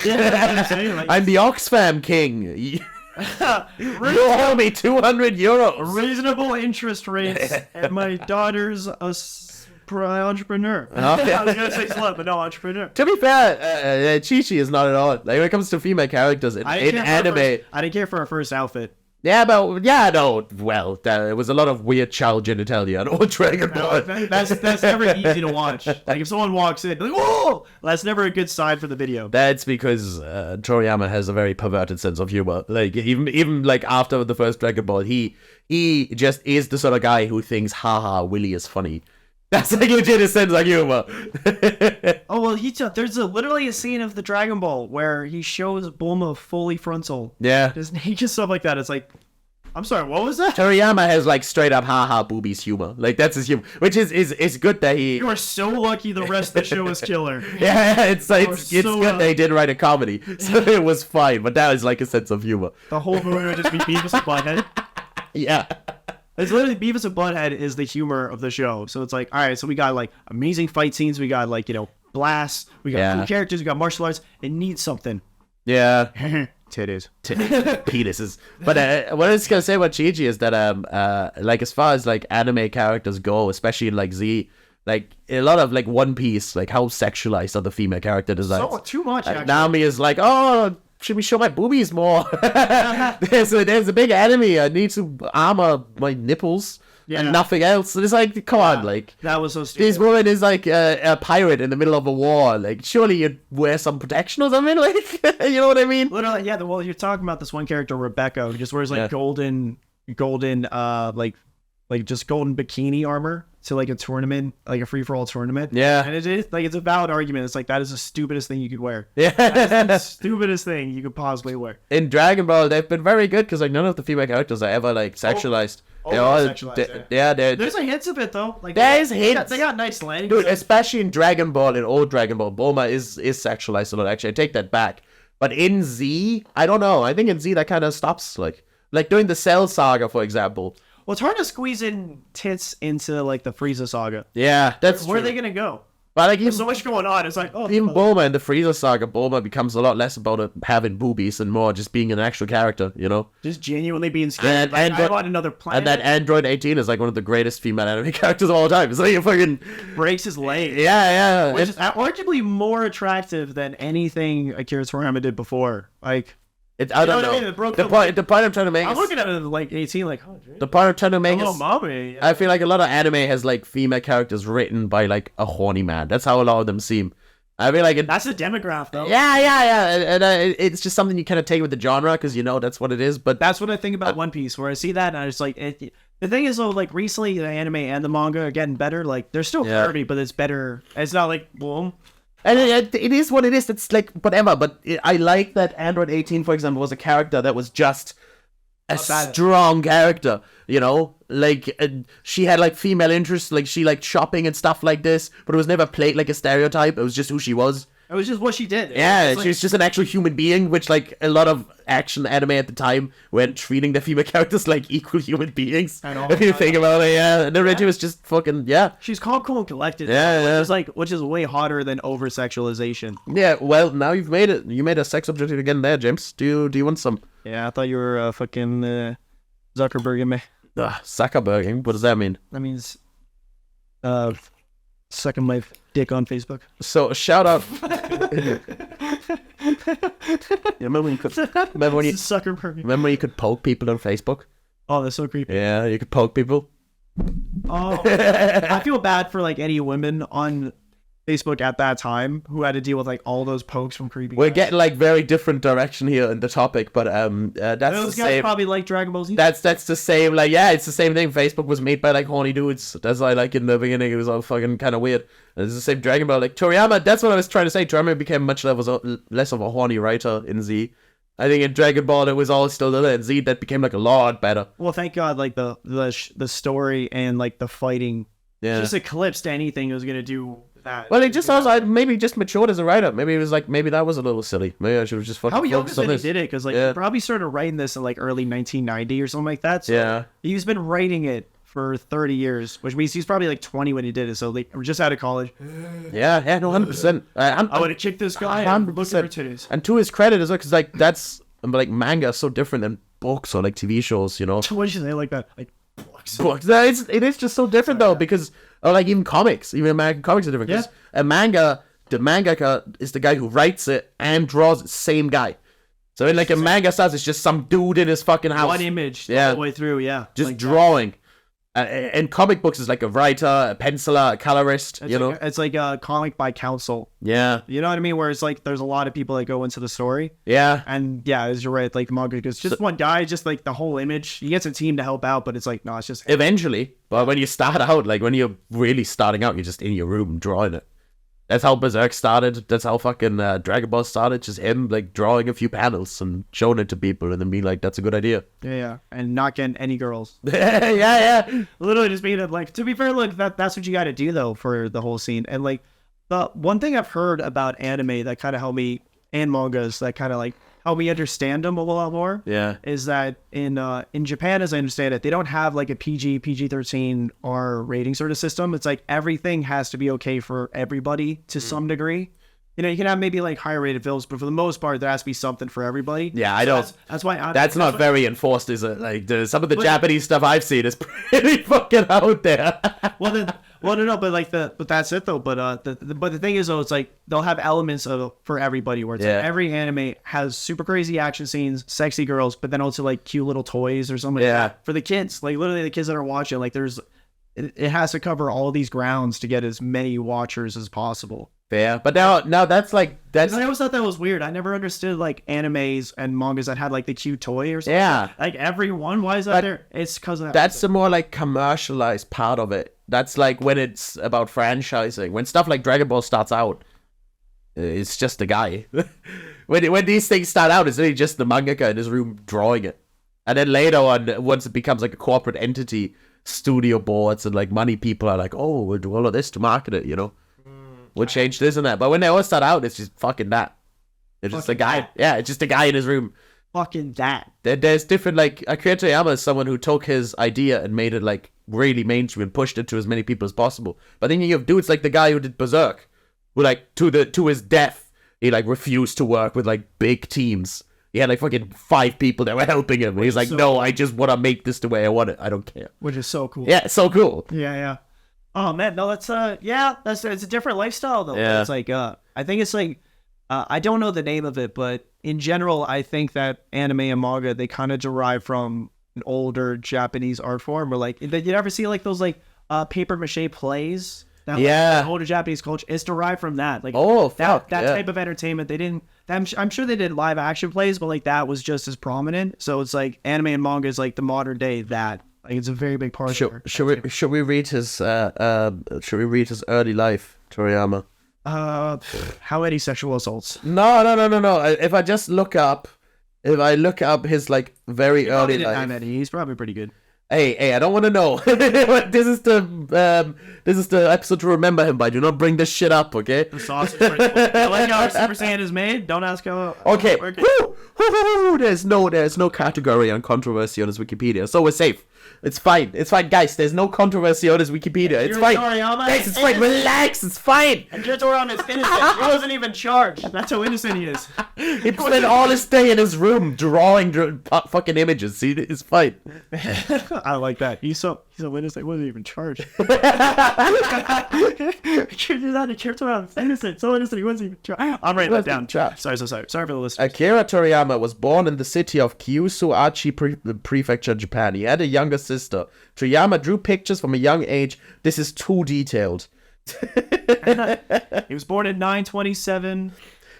Yeah, like, I'm the Oxfam King. You owe me €200. Reasonable interest rates, and my daughter's a entrepreneur. Okay. I was gonna say slut, but no, entrepreneur. To be fair, Chi-Chi is not at all. Like when it comes to female characters in anime, I didn't care for her first outfit. Yeah, but no. Well, there was a lot of weird child genitalia and old Dragon Ball. That's never easy to watch. Like if someone walks in, like, whoa, that's never a good sign for the video. That's because Toriyama has a very perverted sense of humor. Like even like after the first Dragon Ball, he just is the sort of guy who thinks, haha, Willy is funny. That's like legit his sense of humor. Oh well, there's literally a scene of the Dragon Ball where he shows Bulma fully frontal. Yeah, just naked stuff like that. It's like, I'm sorry, what was that? Toriyama has like straight up haha boobies humor. Like that's his humor, which is good that he. You are so lucky. The rest of the show is killer. Yeah, it's good that they did write a comedy, so it was fine. But that was like a sense of humor. The whole movie would just be Beavis and Butthead. Yeah. It's literally Beavis and Butthead is the humor of the show. So it's like, all right, so we got like amazing fight scenes. We got like, blasts. We got cool characters. We got martial arts. It needs something. Yeah. Titties. Penises. But what I was going to say about Chi-Chi is that, like, as far as like anime characters go, especially in like Z, like a lot of like One Piece, like how sexualized are the female character designs? So too much, actually. Naomi is like, oh, should we show my boobies more? there's a big enemy. I need to armor my nipples. and nothing else. And it's like, come on, like that was so stupid. this woman is like a pirate in the middle of a war. Like, surely you'd wear some protection or something. Like, you know what I mean? Literally, yeah. Well, you're talking about this one character, Rebecca, who just wears like golden, like just golden bikini armor to like a tournament, like a free for all tournament. Yeah, and it is like it's a valid argument. It's like that is the stupidest thing you could wear. Yeah, that is the stupidest thing you could possibly wear. In Dragon Ball, they've been very good because like none of the female characters are ever like sexualized. They're all sexualized. there's a hint of it though. Like there's hints. They got nice landings. Dude, especially in Dragon Ball, in old Dragon Ball, Bulma is sexualized a lot. Actually, I take that back. But in Z, I don't know. I think in Z that kind of stops. Like during the Cell Saga, for example. Well, it's hard to squeeze in tits into like the Frieza saga. Yeah, that's where true. are they gonna go? But like, there's so much going on. It's like, even Bulma in the Frieza saga, Bulma becomes a lot less about having boobies and more just being an actual character, you know? Just genuinely being scared. Like, I'm on another planet. And that Android 18 is like one of the greatest female anime characters of all time. It's like you fucking breaks his leg. Yeah. Which is arguably more attractive than anything Akira Toriyama did before. Like, I don't know. I mean? The point I'm trying to make. I'm looking at it like 18, like, oh, dude. The point I'm trying to make is, mommy. I feel like a lot of anime has like female characters written by like a horny man. That's how a lot of them seem. I feel like that's the demographic, though. Yeah, and it's just something you kind of take with the genre because you know that's what it is. But that's what I think about One Piece, where I see that and I just like the thing is though, like recently the anime and the manga are getting better. Like they're still dirty, but it's better. It's not like boom. And it is what it is. It's like whatever. But I like that Android 18, for example, was a character that was just a strong character. You know, like she had like female interests, like she liked shopping and stuff like this. But it was never played like a stereotype. It was just who she was. It was just what she did. Yeah, she was just an actual human being, which like a lot of action anime at the time weren't treating the female characters like equal human beings. I know. If you think about it, and the Reggie was just fucking She's calm, cool, and collected. Yeah. Which is way hotter than over sexualization. Yeah, well, now you've made it. You made a sex objective again there, James. Do you want some? Yeah, I thought you were fucking Zuckerberg in me. Zuckerberg? What does that mean? That means sucking my dick on Facebook. So shout out. Remember when you could poke people on Facebook? Oh, that's so creepy. Yeah, you could poke people. Oh, I feel bad for like any women on Facebook at that time who had to deal with like all those pokes from creepy We're guys. getting like very different direction here in the topic, but that's those the guys same. probably like Dragon Ball Z. That's the same. Like, yeah, it's the same thing. Facebook was made by like horny dudes. That's why, like, in the beginning it was all fucking kind of weird. And it's the same Dragon Ball. Like Toriyama, that's what I was trying to say. Toriyama became much less of a horny writer in Z. I think in Dragon Ball it was all still there. In Z that became like a lot better. Well, thank God, like the story and like the fighting just eclipsed anything it was gonna do. That. Well, it just sounds like maybe just matured as a writer. Maybe it was like maybe that was a little silly. Maybe I should have just fucking. How young is he did it? Because like he probably started writing this in like early 1990 or something like that. So he's been writing it for 30 years, which means he's probably like 20 when he did it. So like we're just out of college. Yeah, no, 100%. I would have kicked this guy. 100%. And to his credit as well, because like that's like manga is so different than books or like TV shows. You know. What did you say like that? Like books. It is just so different though because. Or like even comics, even American comics are different. Because a manga, the mangaka is the guy who writes it and draws it, same guy. So in like a manga style, it's just some dude in his fucking house. One image all the way through, just like drawing. And comic books is like a writer, a penciler, a colorist, you know? It's like a comic by council. Yeah. You know what I mean? Where it's like there's a lot of people that go into the story. Yeah. And yeah, as you're right, like the manga is just one guy, just like the whole image. He gets a team to help out, but it's like, no, it's just... Eventually. But when you start out, like when you're really starting out, you're just in your room drawing it. That's how Berserk started. That's how fucking Dragon Ball started. Just him like drawing a few panels and showing it to people and then being like, that's a good idea. Yeah. And not getting any girls. yeah. Literally just being like, to be fair, look, that's what you got to do though for the whole scene. And like the one thing I've heard about anime that kind of helped me, and mangas that kind of like help me understand them a lot more. Yeah. Is that in Japan, as I understand it, they don't have like a PG-13 R rating sort of system. It's like everything has to be okay for everybody to some degree. You know, you can have maybe like higher rated films, but for the most part, there has to be something for everybody. Yeah, I don't. That's why. That's not very enforced, is it? Like some of the Japanese stuff I've seen is pretty fucking out there. Well, Well, no, but that's it though. But the thing is though, it's like they'll have elements of for everybody. Where it's like every anime has super crazy action scenes, sexy girls, but then also like cute little toys or something. Like that for the kids. Like literally the kids that are watching, like it has to cover all these grounds to get as many watchers as possible. Yeah, but now that's I always thought that was weird. I never understood like animes and mangas that had like the cute toy or something. Yeah, like everyone. Why is that there? It's because of that. That's the more like commercialized part of it. That's like when it's about franchising. When stuff like Dragon Ball starts out, it's just a guy. when these things start out, it's really just the mangaka in his room drawing it, and then later on, once it becomes like a corporate entity, studio boards and like money people are like, oh, we'll do all of this to market it, you know. We'll change this and that. But when they all start out, it's just fucking that. It's just a guy. Yeah, it's just a guy in his room. Fucking that. There's different, like, Akira Toriyama is someone who took his idea and made it, like, really mainstream and pushed it to as many people as possible. But then you have dudes like the guy who did Berserk, who, like, to his death, he, like, refused to work with, like, big teams. He had, like, fucking 5 people that were helping him. And he's like, so no, cool. I just want to make this the way I want it. I don't care. Which is so cool. Yeah, it's so cool. Yeah. Oh man, no, that's it's a different lifestyle though. Yeah. It's like I think it's like I don't know the name of it, but in general, I think that anime and manga they kind of derive from an older Japanese art form. Where like, did you ever see like those like paper mache plays? That, like, older Japanese culture is derived from that. Like that type of entertainment. They didn't. I'm sure they did live action plays, but like that was just as prominent. So it's like anime and manga is like the modern day that. Like it's a very big part. Should we read his early life, Toriyama? How many sexual assaults? No. If I just look up his like very early life, he's probably pretty good. Hey, I don't want to know. This is the episode to remember him by. Do not bring this shit up, okay? The sausage. I like how Super Saiyan is made. Don't ask how. Okay. There's no category on controversy on his Wikipedia, so we're safe. It's fine, guys. There's no controversy on his Wikipedia. It's fine. Guys, it's fine. Relax. It's fine. And Toriyama is innocent. He wasn't even charged. That's how innocent he is. He spent all his day in his room drawing fucking images. See, it's fine. I like that. He's so innocent. He wasn't even charged. Toriyama is innocent. So innocent. He wasn't even charged. I'm writing that down. Sorry for the listeners. Akira Toriyama was born in the city of Kyushu-Aichi Prefecture, Japan. He had a younger sister. Toriyama drew pictures from a young age. This is too detailed. He was born in 927.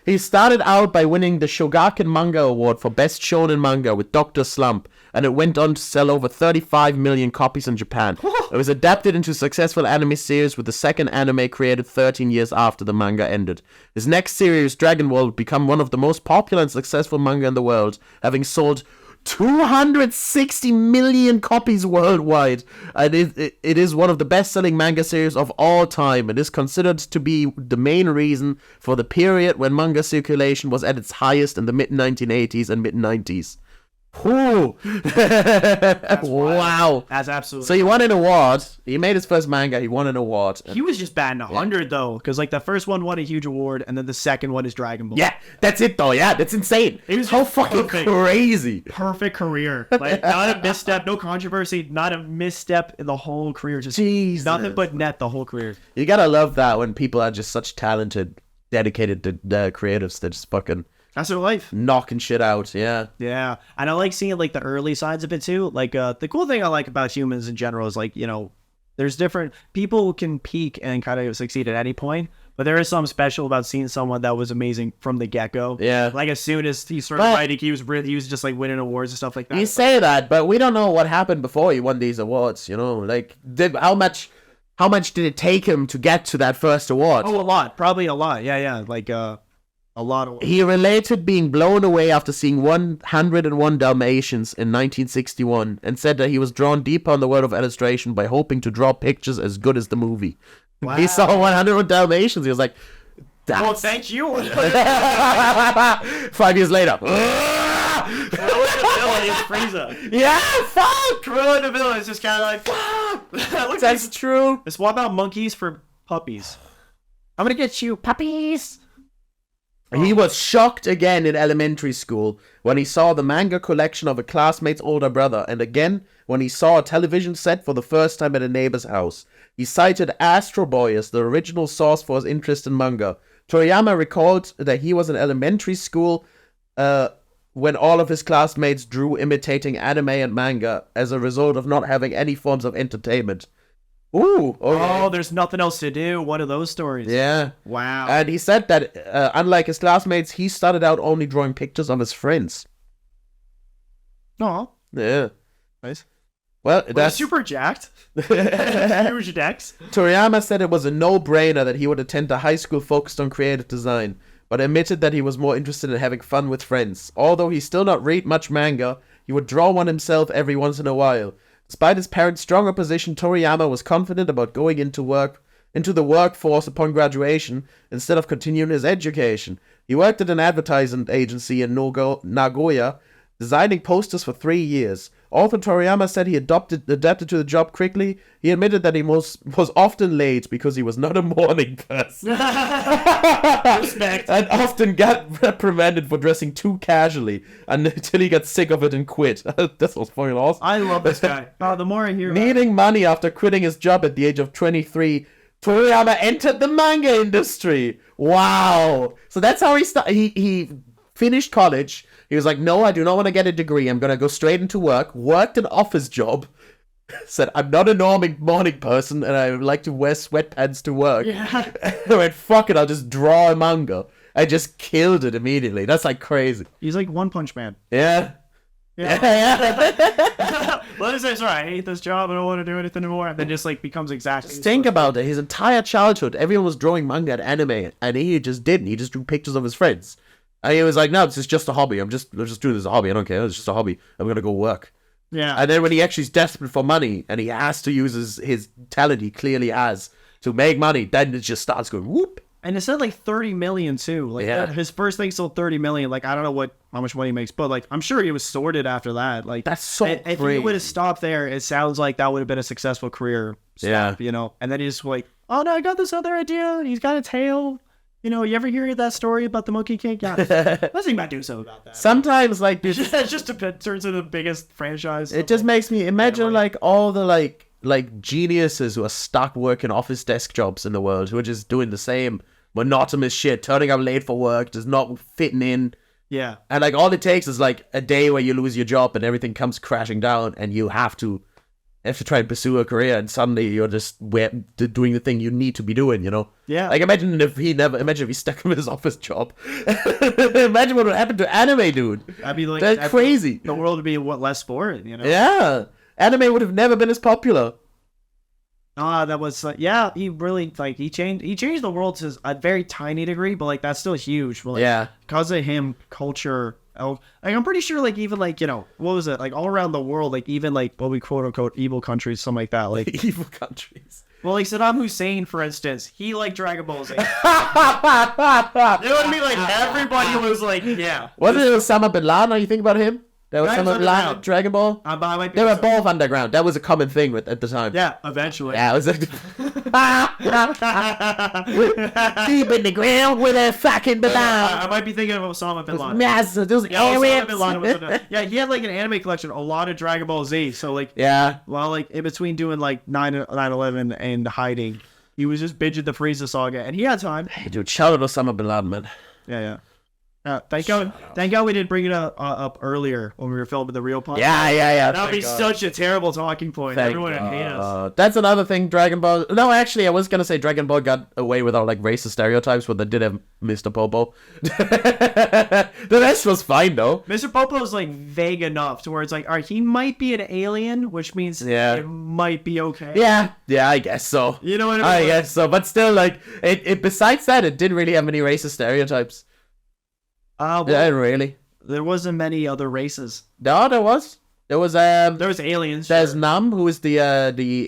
He started out by winning the Shogakukan Manga Award for Best Shonen Manga with Dr. Slump, and it went on to sell over 35 million copies in Japan. It was adapted into a successful anime series, with the second anime created 13 years after the manga ended. His next series, Dragon Ball, would become one of the most popular and successful manga in the world, having sold 260 million copies worldwide, and it is one of the best-selling manga series of all time. It is considered to be the main reason for the period when manga circulation was at its highest in the mid-1980s and mid-90s. Wow. That's absolutely. So he won an award. He made his first manga. He won an award. He was just batting 100 though, because like the first one won a huge award, and then the second one is Dragon Ball. Yeah, that's it though. Yeah, that's insane. It was how fucking crazy. Perfect career. Like not a misstep, no controversy, not a misstep in the whole career. Just Jesus. Nothing but net the whole career. You gotta love that when people are just such talented, dedicated to creatives that just fucking. That's their life. Knocking shit out, yeah. Yeah. And I like seeing like the early sides of it too. Like the cool thing I like about humans in general is like, you know, there's different people who can peak and kind of succeed at any point, but there is something special about seeing someone that was amazing from the get-go. Yeah. Like as soon as he started writing, he was just like winning awards and stuff like that. You say that, but we don't know what happened before he won these awards, you know? Like how much did it take him to get to that first award? Oh, a lot. Probably a lot. Yeah. Like a lot of. He related being blown away after seeing 101 Dalmatians in 1961 and said that he was drawn deeper on the world of illustration by hoping to draw pictures as good as the movie. Wow. He saw 101 Dalmatians. He was like, well, thank you. 5 years later. Cruella the villain is Frieza. Yeah, fuck! Cruella the villain is just kind of like, fuck! That's true. Let's swap out monkeys for puppies. I'm gonna get you puppies. He was shocked again in elementary school when he saw the manga collection of a classmate's older brother, and again when he saw a television set for the first time at a neighbor's house. He cited Astro Boy as the original source for his interest in manga. Toriyama recalled that he was in elementary school when all of his classmates drew imitating anime and manga as a result of not having any forms of entertainment. Ooh. Okay. Oh, there's nothing else to do. One of those stories. Yeah. Wow. And he said that, unlike his classmates, he started out only drawing pictures of his friends. Oh. Yeah. Nice. Well, that's super jacked. Huge decks. Toriyama said it was a no-brainer that he would attend a high school focused on creative design, but admitted that he was more interested in having fun with friends. Although he still not read much manga, he would draw one himself every once in a while. Despite his parents' strong opposition, Toriyama was confident about going into the workforce upon graduation instead of continuing his education. He worked at an advertising agency in Nagoya, designing posters for 3 years. Although Toriyama said he adapted to the job quickly, he admitted that he was often late because he was not a morning person. Respect. And often got reprimanded for dressing too casually until he got sick of it and quit. This was fucking awesome. I love this guy. Oh, the more I hear Needing money after quitting his job at the age of 23, Toriyama entered the manga industry. Wow. So that's how he started. He finished college. He was like, no, I do not want to get a degree. I'm going to go straight into work. Worked an office job. Said, I'm not a morning person and I like to wear sweatpants to work. Yeah. I went, fuck it, I'll just draw a manga. I just killed it immediately. That's like crazy. He's like One Punch Man. Yeah. Yeah. Let me say, sorry, I hate this job. I don't want to do anything anymore. And then just like becomes exactly. Just think about it. His entire childhood, everyone was drawing manga and anime, and he just didn't. He just drew pictures of his friends. And he was like, no, this is just a hobby. I'm just doing this as a hobby. I don't care. It's just a hobby. I'm going to go work. Yeah. And then when he actually is desperate for money and he has to use his talent he clearly has to make money, then it just starts going whoop. And it said like 30 million too. Like his first thing sold 30 million. Like I don't know how much money he makes, but like I'm sure he was sorted after that. Like that's so crazy. If he would have stopped there, it sounds like that would have been a successful career. You know. And then he's like, oh no, I got this other idea. He's got a tail. You know, you ever hear that story about the Monkey King? Yeah, let's think about doing something about that. Sometimes, like, it's just turns into the biggest franchise. It just makes me imagine, like, all the like geniuses who are stuck working office desk jobs in the world, who are just doing the same monotonous shit, turning up late for work, just not fitting in. Yeah, and like all it takes is like a day where you lose your job and everything comes crashing down, and you have to try and pursue a career, and suddenly you're just doing the thing you need to be doing, you know? Yeah. Like, imagine if he stuck with his office job. Imagine what would happen to anime, dude. I'd be like, that's crazy. The world would be less for it, you know? Yeah. Anime would have never been as popular. That was, he really, like, he changed the world to a very tiny degree, but, like, that's still huge. But, like, yeah. Because of him, culture... like I'm pretty sure, like, even like, you know, what was it, like all around the world, like even like what we quote unquote evil countries, something like that, like evil countries. Well, like Saddam Hussein, for instance, he liked Dragon Ball Z. You know what I mean? Like everybody was like, yeah. Wasn't it Osama bin Laden? You think about him? There was Osama bin Laden, Dragon Ball. They were both underground. That was a common thing at the time. Yeah, eventually. Yeah, it was deep in the ground with a fucking banana. I might be thinking of Osama bin Laden. Yes, those Osama bin Laden was yeah, he had like an anime collection, a lot of Dragon Ball Z. So like, yeah. Well, like in between doing like 9/11 and hiding, he was just binging the Frieza saga, and he had time. Hey, dude, shout out Osama bin Laden, man. Yeah. Thank God we didn't bring it up earlier when we were filming the real podcast. Yeah. That would be such a terrible talking point. Everyone would hate us. That's another thing, Dragon Ball... No, actually, I was going to say Dragon Ball got away with our, like, racist stereotypes, but they did have Mr. Popo. The rest was fine, though. Mr. Popo is, like, vague enough to where it's like, all right, he might be an alien, which means it might be okay. Yeah, I guess so. You know what I mean? I guess so, but still, like, it besides that, it didn't really have any racist stereotypes. Well, yeah, really. There wasn't many other races. No, there was. There was aliens. There's Nam, who is the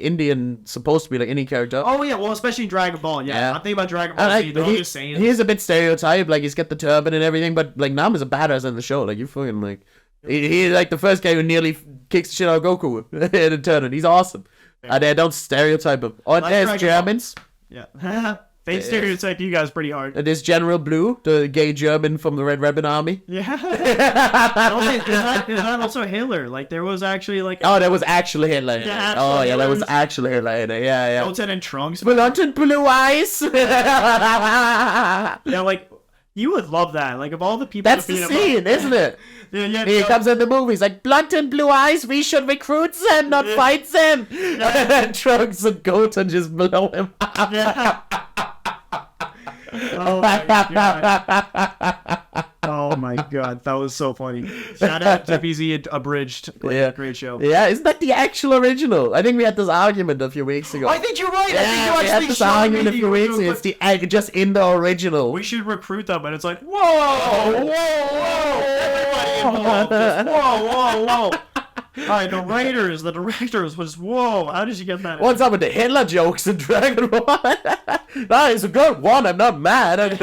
Indian, supposed to be like Indian character. Oh yeah, well especially Dragon Ball. Yeah. I'm thinking about Dragon Ball Z. They're all just saying. He's a bit stereotyped, like he's got the turban and everything, but like Nam is a badass in the show. Like you fucking like, he's like the first guy who nearly kicks the shit out of Goku in a tournament. He's awesome. And they don't stereotype him. Oh, there's Germans. Yeah. They stereotype you guys pretty hard. There's General Blue, the gay German from the Red Ribbon Army. Yeah. Is that also Hitler? Like, there was actually, like... Oh, that was actually Hitler. Yeah, that was actually Hitler. Yeah. Lieutenant Trunks. Blunt and blue eyes. Yeah, like, you would love that. Like, of all the people... That's the scene, isn't it? Yeah. He comes in the movies like, blunt and blue eyes, we should recruit them, not fight them. And Trunks and Goten just blow him up. Yeah. Oh my god. Oh my god, that was so funny. Shout out to BZ Abridged. Great show. Yeah, isn't that the actual original? I think we had this argument a few weeks ago. I think you're right. Yeah, I think you we had this argument a few weeks ago. It's the just in the original. We should recruit them, and it's like, whoa. Everybody involved. Just, whoa. Alright, the writers, the directors was, whoa, how did you get that? What's up with the Hitler jokes in Dragon Ball? That is a good one, I'm not mad.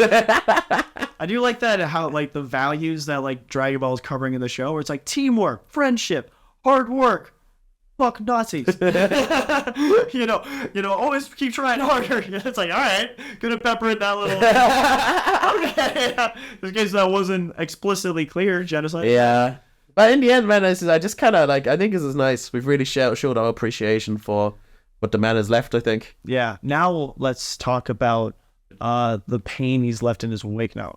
I do like that, how, like, the values that, like, Dragon Ball is covering in the show, where it's like teamwork, friendship, hard work, fuck Nazis. you know, always keep trying harder. It's like, alright, gonna pepper in that little... Okay, in case that wasn't explicitly clear, genocide. Yeah. But in the end, man, I just kind of, like, I think this is nice. We've really showed our appreciation for what the man has left, I think. Yeah, now let's talk about the pain he's left in his wake now.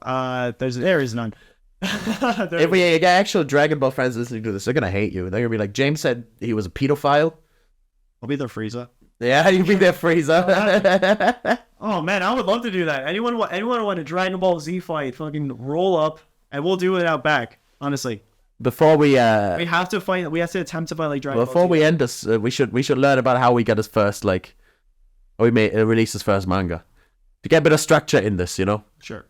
There is none. If we get actual Dragon Ball fans listening to this, they're gonna hate you. They're gonna be like, James said he was a pedophile. I'll be their Frieza. Yeah, you'll be their Frieza. Oh man, I would love to do that. Anyone want a Dragon Ball Z fight? Fucking roll up, and we'll do it out back. Honestly. Before we have to fight. We have to attempt to fight like Dragon Ball. Before we end this, we should learn about how we got his first release his first manga to get a bit of structure in this, you know. Sure.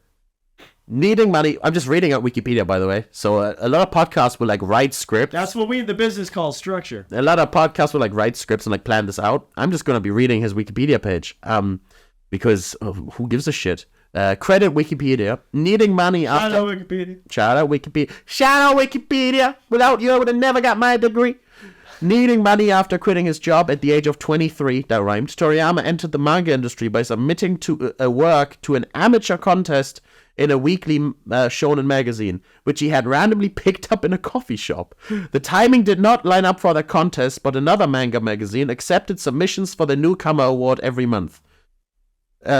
Needing money. I'm just reading out Wikipedia, by the way. So a lot of podcasts will like write scripts. That's what we in the business call structure. A lot of podcasts will like write scripts and like plan this out. I'm just gonna be reading his Wikipedia page, because who gives a shit? Credit Wikipedia. Needing money after... Shout out Wikipedia. Shout out Wikipedia. Shout out Wikipedia. Without you, I would have never got my degree. Needing money after quitting his job at the age of 23, that rhymed, Toriyama entered the manga industry by submitting to a work to an amateur contest in a weekly shonen magazine, which he had randomly picked up in a coffee shop. The timing did not line up for the contest, but another manga magazine accepted submissions for the Newcomer Award every month.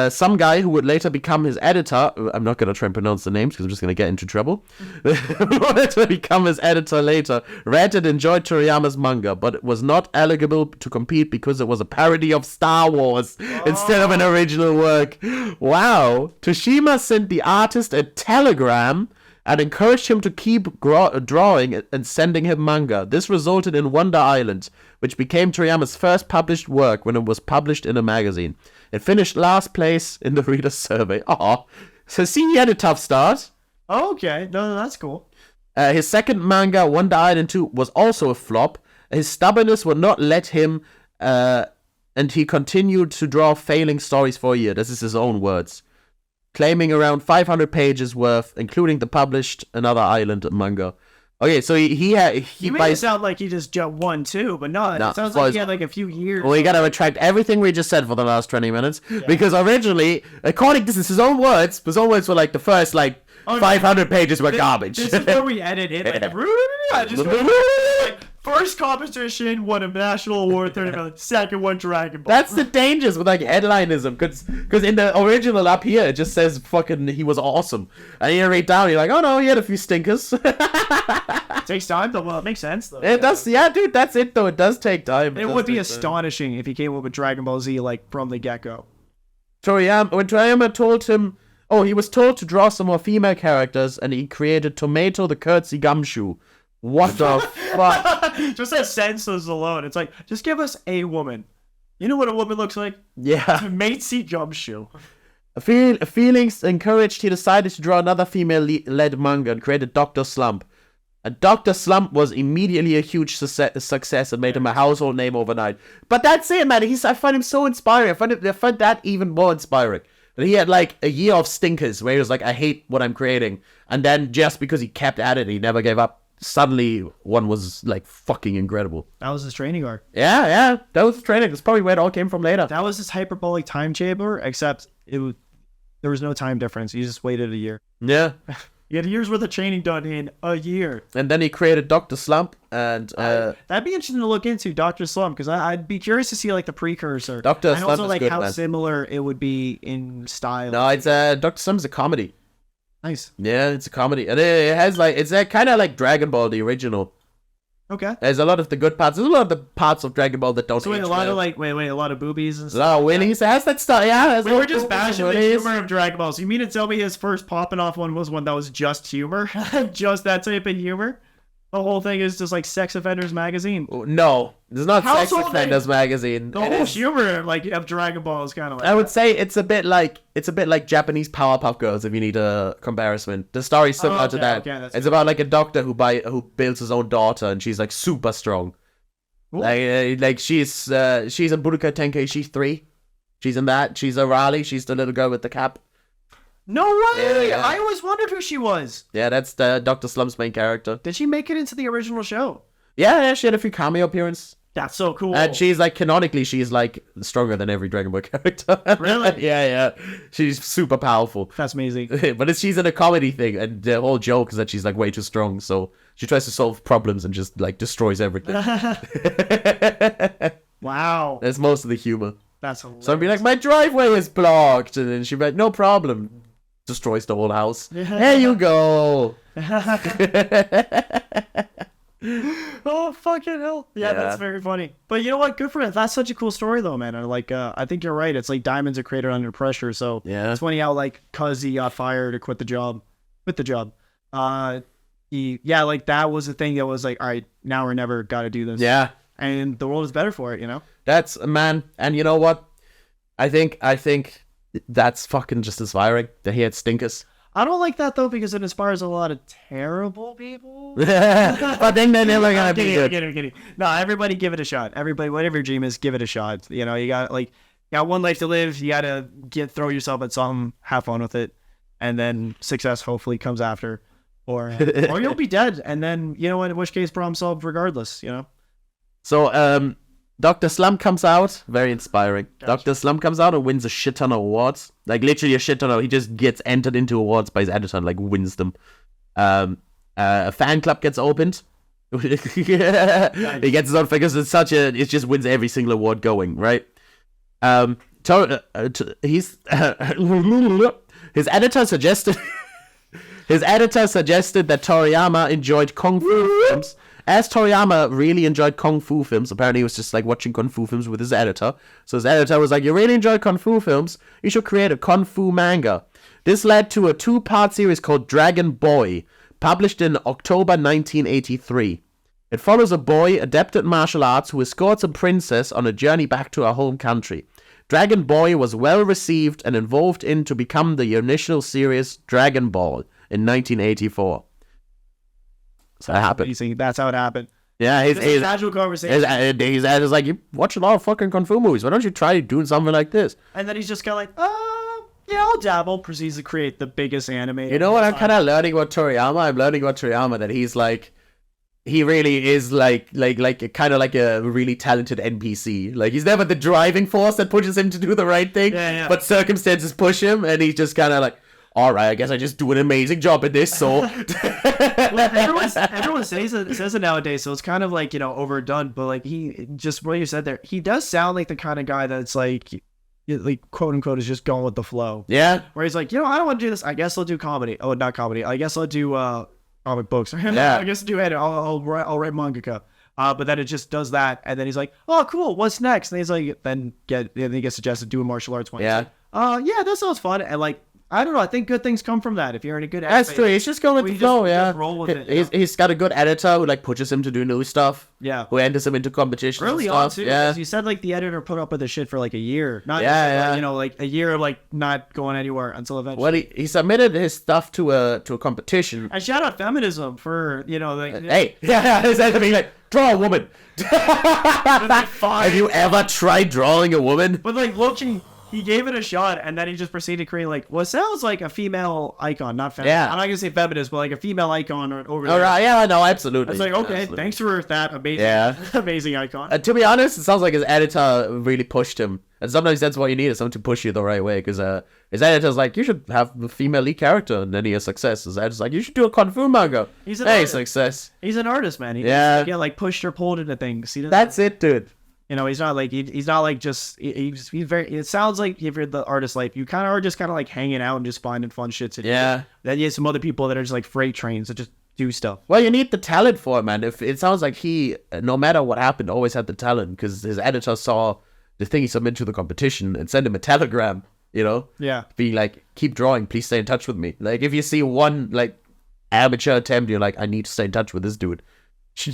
Some guy who would later become his editor, I'm not going to try and pronounce the names because I'm just going to get into trouble, who wanted to become his editor later, read and enjoyed Toriyama's manga, but was not eligible to compete because it was a parody of Star Wars instead of an original work. Wow. Toshima sent the artist a telegram and encouraged him to keep drawing and sending him manga. This resulted in Wonder Island, which became Toriyama's first published work when it was published in a magazine. It finished last place in the reader's survey. Aw. So see, he had a tough start. Oh, okay. No, that's cool. His second manga, Wonder Island 2, was also a flop. His stubbornness would not let him, and he continued to draw failing stories for a year. This is his own words. Claiming around 500 pages worth, including the published Another Island manga. Okay, so he made it sound like he just jumped 1, 2, but no, it sounds like he had like a few years. Well, you gotta retract everything we just said for the last 20 minutes, because originally, according to his own words were like the first 500 pages were garbage. This is where we edit it. First competition won a national award, third million. Second one, Dragon Ball. That's the dangers with headlinism, because in the original up here it just says fucking he was awesome, and you read down, you're like, oh no, he had a few stinkers. It takes time though. Well, it makes sense though. It does, yeah, dude. That's it though. It does take time. It would be astonishing if he came up with Dragon Ball Z from the get-go. When Toriyama told him, he was told to draw some more female characters, and he created Tomato the Curtsy Gumshoe. What the fuck? Just that sentence alone. It's like, just give us a woman. You know what a woman looks like? Yeah. Tomato Gumshoe. Feelings encouraged, he decided to draw another female-led manga and created Dr. Slump. And Dr. Slump was immediately a huge success and made him a household name overnight. But that's it, man. I find him so inspiring. I find that even more inspiring. But he had a year of stinkers where he was like, I hate what I'm creating. And then just because he kept at it, he never gave up. suddenly one was like fucking incredible. That was his training arc. Yeah, that was training. That's probably where it all came from later. That was his hyperbolic time chamber, except there was no time difference. He just waited a year. Yeah. He had a year's worth of training done in a year. And then he created Dr. Slump, and that'd be interesting to look into, Dr. Slump, because I'd be curious to see like the precursor. Dr. And Slump also is like good, how man. similar it would be in style. No, it's Dr. Slump's a comedy. Nice. Yeah, it's a comedy, and it has like it's kind of like Dragon Ball, the original. Okay. There's a lot of the good parts. There's a lot of the parts of Dragon Ball that don't. So wait, age a lot well. of like a lot of boobies and A stuff. lot of Winnies. It has that stuff. Yeah, We were just bashing the humor of Dragon Ball. So you mean to tell me his first popping off one was one that was just humor? Just that type of humor? The whole thing is just like Sex Offenders Magazine. No, there's not Sex Household Offenders magazine. The It whole is- humor like of Dragon Ball is kind of like I would say it's a bit like Japanese Powerpuff Girls. If you need a comparison, the story's similar to okay, that. okay, that's It's about like a doctor who builds his own daughter, and she's like super strong. Cool. Like she's in Budokai Tenkaichi 3. She's in that. She's a Raleigh. She's the little girl with the cap. No way! Yeah. I always wondered who she was. Yeah, that's the Dr. Slump's main character. Did she make it into the original show? Yeah, she had a few cameo appearances. That's so cool. And she's like, canonically, she's like stronger than every Dragon Ball character. Really? Yeah. She's super powerful. That's amazing. But she's in a comedy thing, and the whole joke is that she's like way too strong, so she tries to solve problems and just like destroys everything. Wow. That's most of the humor. That's hilarious. So I'd be like, my driveway is blocked, and then she'd be like, no problem. Destroys the whole house. There you go. Oh fucking hell! Yeah, that's very funny. But you know what? Good for it. That's such a cool story, though, man. And like, I think you're right. It's like diamonds are created under pressure. So Yeah. it's funny how like cause he got fired or quit the job. Like that was the thing that was like, all right, now or never, got to do this. Yeah. And the world is better for it, you know. That's man, and you know what? I think that's fucking just inspiring that he had stinkers. I don't like that though because it inspires a lot of terrible people. But then they're never gonna I'm be kidding, good. I'm kidding, I'm kidding. No, everybody give it a shot. Everybody, whatever your dream is, give it a shot. You know, you got one life to live. You gotta throw yourself at something, have fun with it, and then success hopefully comes after, or you'll be dead. And then you know what? In which case, problem solved regardless. You know. So Dr. Slump comes out, very inspiring. Gotcha. Dr. Slump comes out and wins a shit ton of awards. Like literally a shit ton of. He just gets entered into awards by his editor and like wins them. A fan club gets opened. He gets his own figures. It just wins every single award going, right? His editor suggested that Toriyama enjoyed kung fu films. As Toriyama really enjoyed kung fu films, apparently he was just like watching kung fu films with his editor. So his editor was like, "You really enjoy kung fu films? You should create a kung fu manga." This led to a 2-part series called Dragon Boy, published in October 1983. It follows a boy adept at martial arts who escorts a princess on a journey back to her home country. Dragon Boy was well received and evolved into become the initial series Dragon Ball in 1984. So that happened. Amazing. That's how it happened. Yeah, Just a casual conversation. his dad is like, you watch a lot of fucking kung fu movies. Why don't you try doing something like this? And then he's just kind of like, yeah, I'll dabble. Proceeds to create the biggest anime. You know what? I'm kind of learning about Toriyama. I'm learning about Toriyama that he's like, he really is like kind of like a really talented NPC. Like he's never the driving force that pushes him to do the right thing. Yeah. But circumstances push him, and he's just kind of like, all right, I guess I just do an amazing job at this. So everyone says it nowadays, so it's kind of like, you know, overdone. But like he just what you said there, he does sound like the kind of guy that's like quote unquote is just going with the flow. yeah, Where he's like, you know, I don't want to do this. I guess I'll do comedy. Oh, not comedy. I guess I'll do comic books. Yeah. I guess I'll do edit. I'll write mangaka. But then it just does that, and then he's like, oh, cool. What's next? And he's like, then he gets suggested doing martial arts one. yeah. Yeah, that sounds fun. And like, I don't know. I think good things come from that. If you're in a good That's headspace. true. He's just going with We the flow, just yeah. roll with it, you know? He's got a good editor who like pushes him to do new stuff. Yeah. Who enters him into competitions. Early and on stuff. too, Yeah. because you said like the editor put up with the shit for like a year, not Yeah, just, yeah. you know, like a year of like not going anywhere until eventually. Well, he submitted his stuff to a competition. And shout out feminism for, you know, like Hey, yeah, it's like being like, draw a woman. Have you ever tried drawing a woman? but like looking he gave it a shot, and then he just proceeded to create like what sounds like a female icon, not feminist. Yeah. I'm not gonna say feminist, but like a female icon over there. All right, yeah, no, absolutely. It's like, okay, Absolutely. thanks for that amazing, amazing icon. To be honest, it sounds like his editor really pushed him. And sometimes that's what you need, is someone to push you the right way. Because his editor's like, you should have a female lead character, and then he has success. His editor's like, you should do a Kung Fu manga. He's an hey, artist. success. He's an artist, man. He Yeah. just, like pushed or pulled into things. He doesn't, That's it, dude. you know, he's not like he's not like just he's very. It sounds like if you're the artist life, you kind of are just kind of like hanging out and just finding fun shit to do. Yeah. Then you have some other people that are just like freight trains that just do stuff. Well, you need the talent for it, man. If it sounds like he, no matter what happened, always had the talent, because his editor saw the thing he submitted to the competition and sent him a telegram, you know? Yeah. Being like, keep drawing, please stay in touch with me. Like, if you see one, like, amateur attempt, you're like, I need to stay in touch with this dude.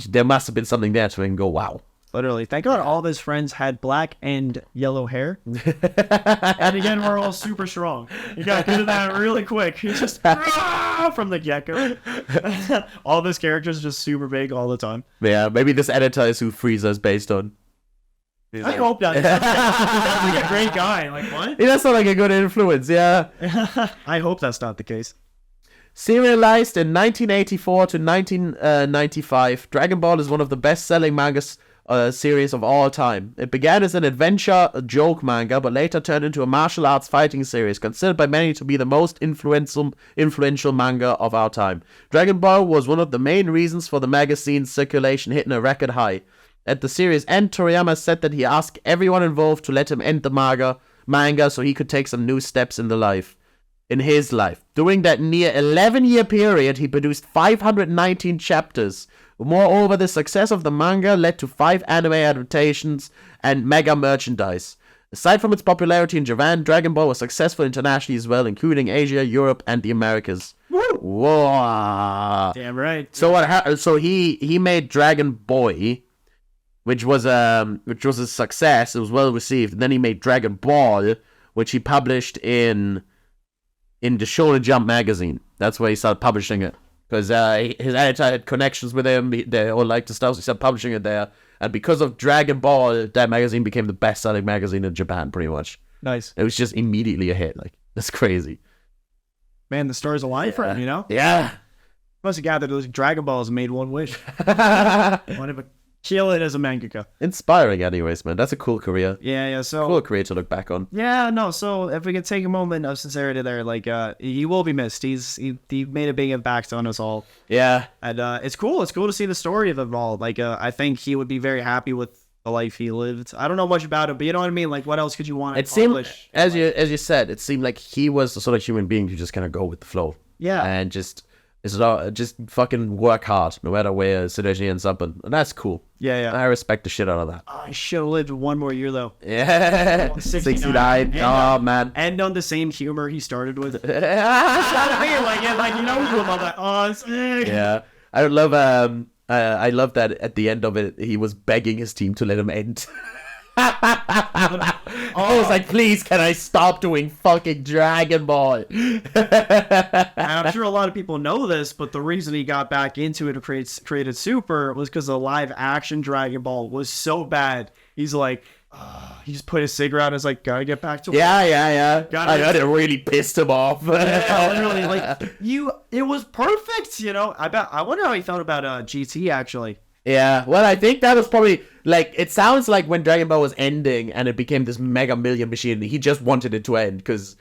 There must have been something there to make him go, wow. Literally. Thank God all of his friends had black and yellow hair. And again, we're all super strong. You got good at that really quick. He's just from the get-go. All of his characters are just super big all the time. Yeah, maybe this editor is who Frieza's based on. He's I like, hope that. That's like a great guy. Like, what? He does sound like a good influence, yeah. I hope that's not the case. Serialized in 1984 to 1995, Dragon Ball is one of the best-selling manga series of all time. It began as an adventure joke manga, but later turned into a martial arts fighting series, considered by many to be the most influential manga of our time. Dragon Ball was one of the main reasons for the magazine's circulation hitting a record high. At the series' end, Toriyama said that he asked everyone involved to let him end the manga so he could take some new steps in his life. During that near 11-year period, he produced 519 chapters. Moreover, the success of the manga led to 5 anime adaptations and mega merchandise. Aside from its popularity in Japan, Dragon Ball was successful internationally as well, including Asia, Europe, and the Americas. Whoa! Damn right. So what happened? So he made Dragon Boy, which was a success. It was well received. And then he made Dragon Ball, which he published in the Shonen Jump magazine. That's where he started publishing it. Because his editor had connections with him. They all liked the stuff, so he started publishing it there. And because of Dragon Ball, that magazine became the best-selling magazine in Japan, pretty much. Nice. It was just immediately a hit. Like, that's crazy. Man, the stars aligned for him, you know? Yeah. Must have gathered those Dragon Balls and made one wish. Wanted to kill it as a mangaka. Inspiring, anyways, man. That's a cool career. Yeah, so... Cool career to look back on. Yeah, no, so if we could take a moment of sincerity there, like, he will be missed. He made a big impact on us all. Yeah. And it's cool. It's cool to see the story of it all. Like, I think he would be very happy with the life he lived. I don't know much about it, but you know what I mean? Like, what else could you want to It seemed, accomplish? as you said, it seemed like he was the sort of human being who just kind of go with the flow. Yeah. And just fucking work hard, no matter where the situation ends up. And that's cool. Yeah. I respect the shit out of that. I should have lived one more year, though. Yeah. 69. Oh, man. And on the same humor he started with. Like, you know, who about that? Oh, sick. Yeah. I love that at the end of it, he was begging his team to let him end. I was like, please, can I stop doing fucking Dragon Ball? And I'm sure a lot of people know this, but the reason he got back into it and created Super was because the live action Dragon Ball was so bad. He's like, he just put his cigarette out and was like, gotta get back to work. Yeah. I heard it really pissed him off. Literally, like, it was perfect, you know? I wonder how he felt about GT, actually. Yeah, well, I think that was probably, like, it sounds like when Dragon Ball was ending and it became this mega million machine, he just wanted it to end, because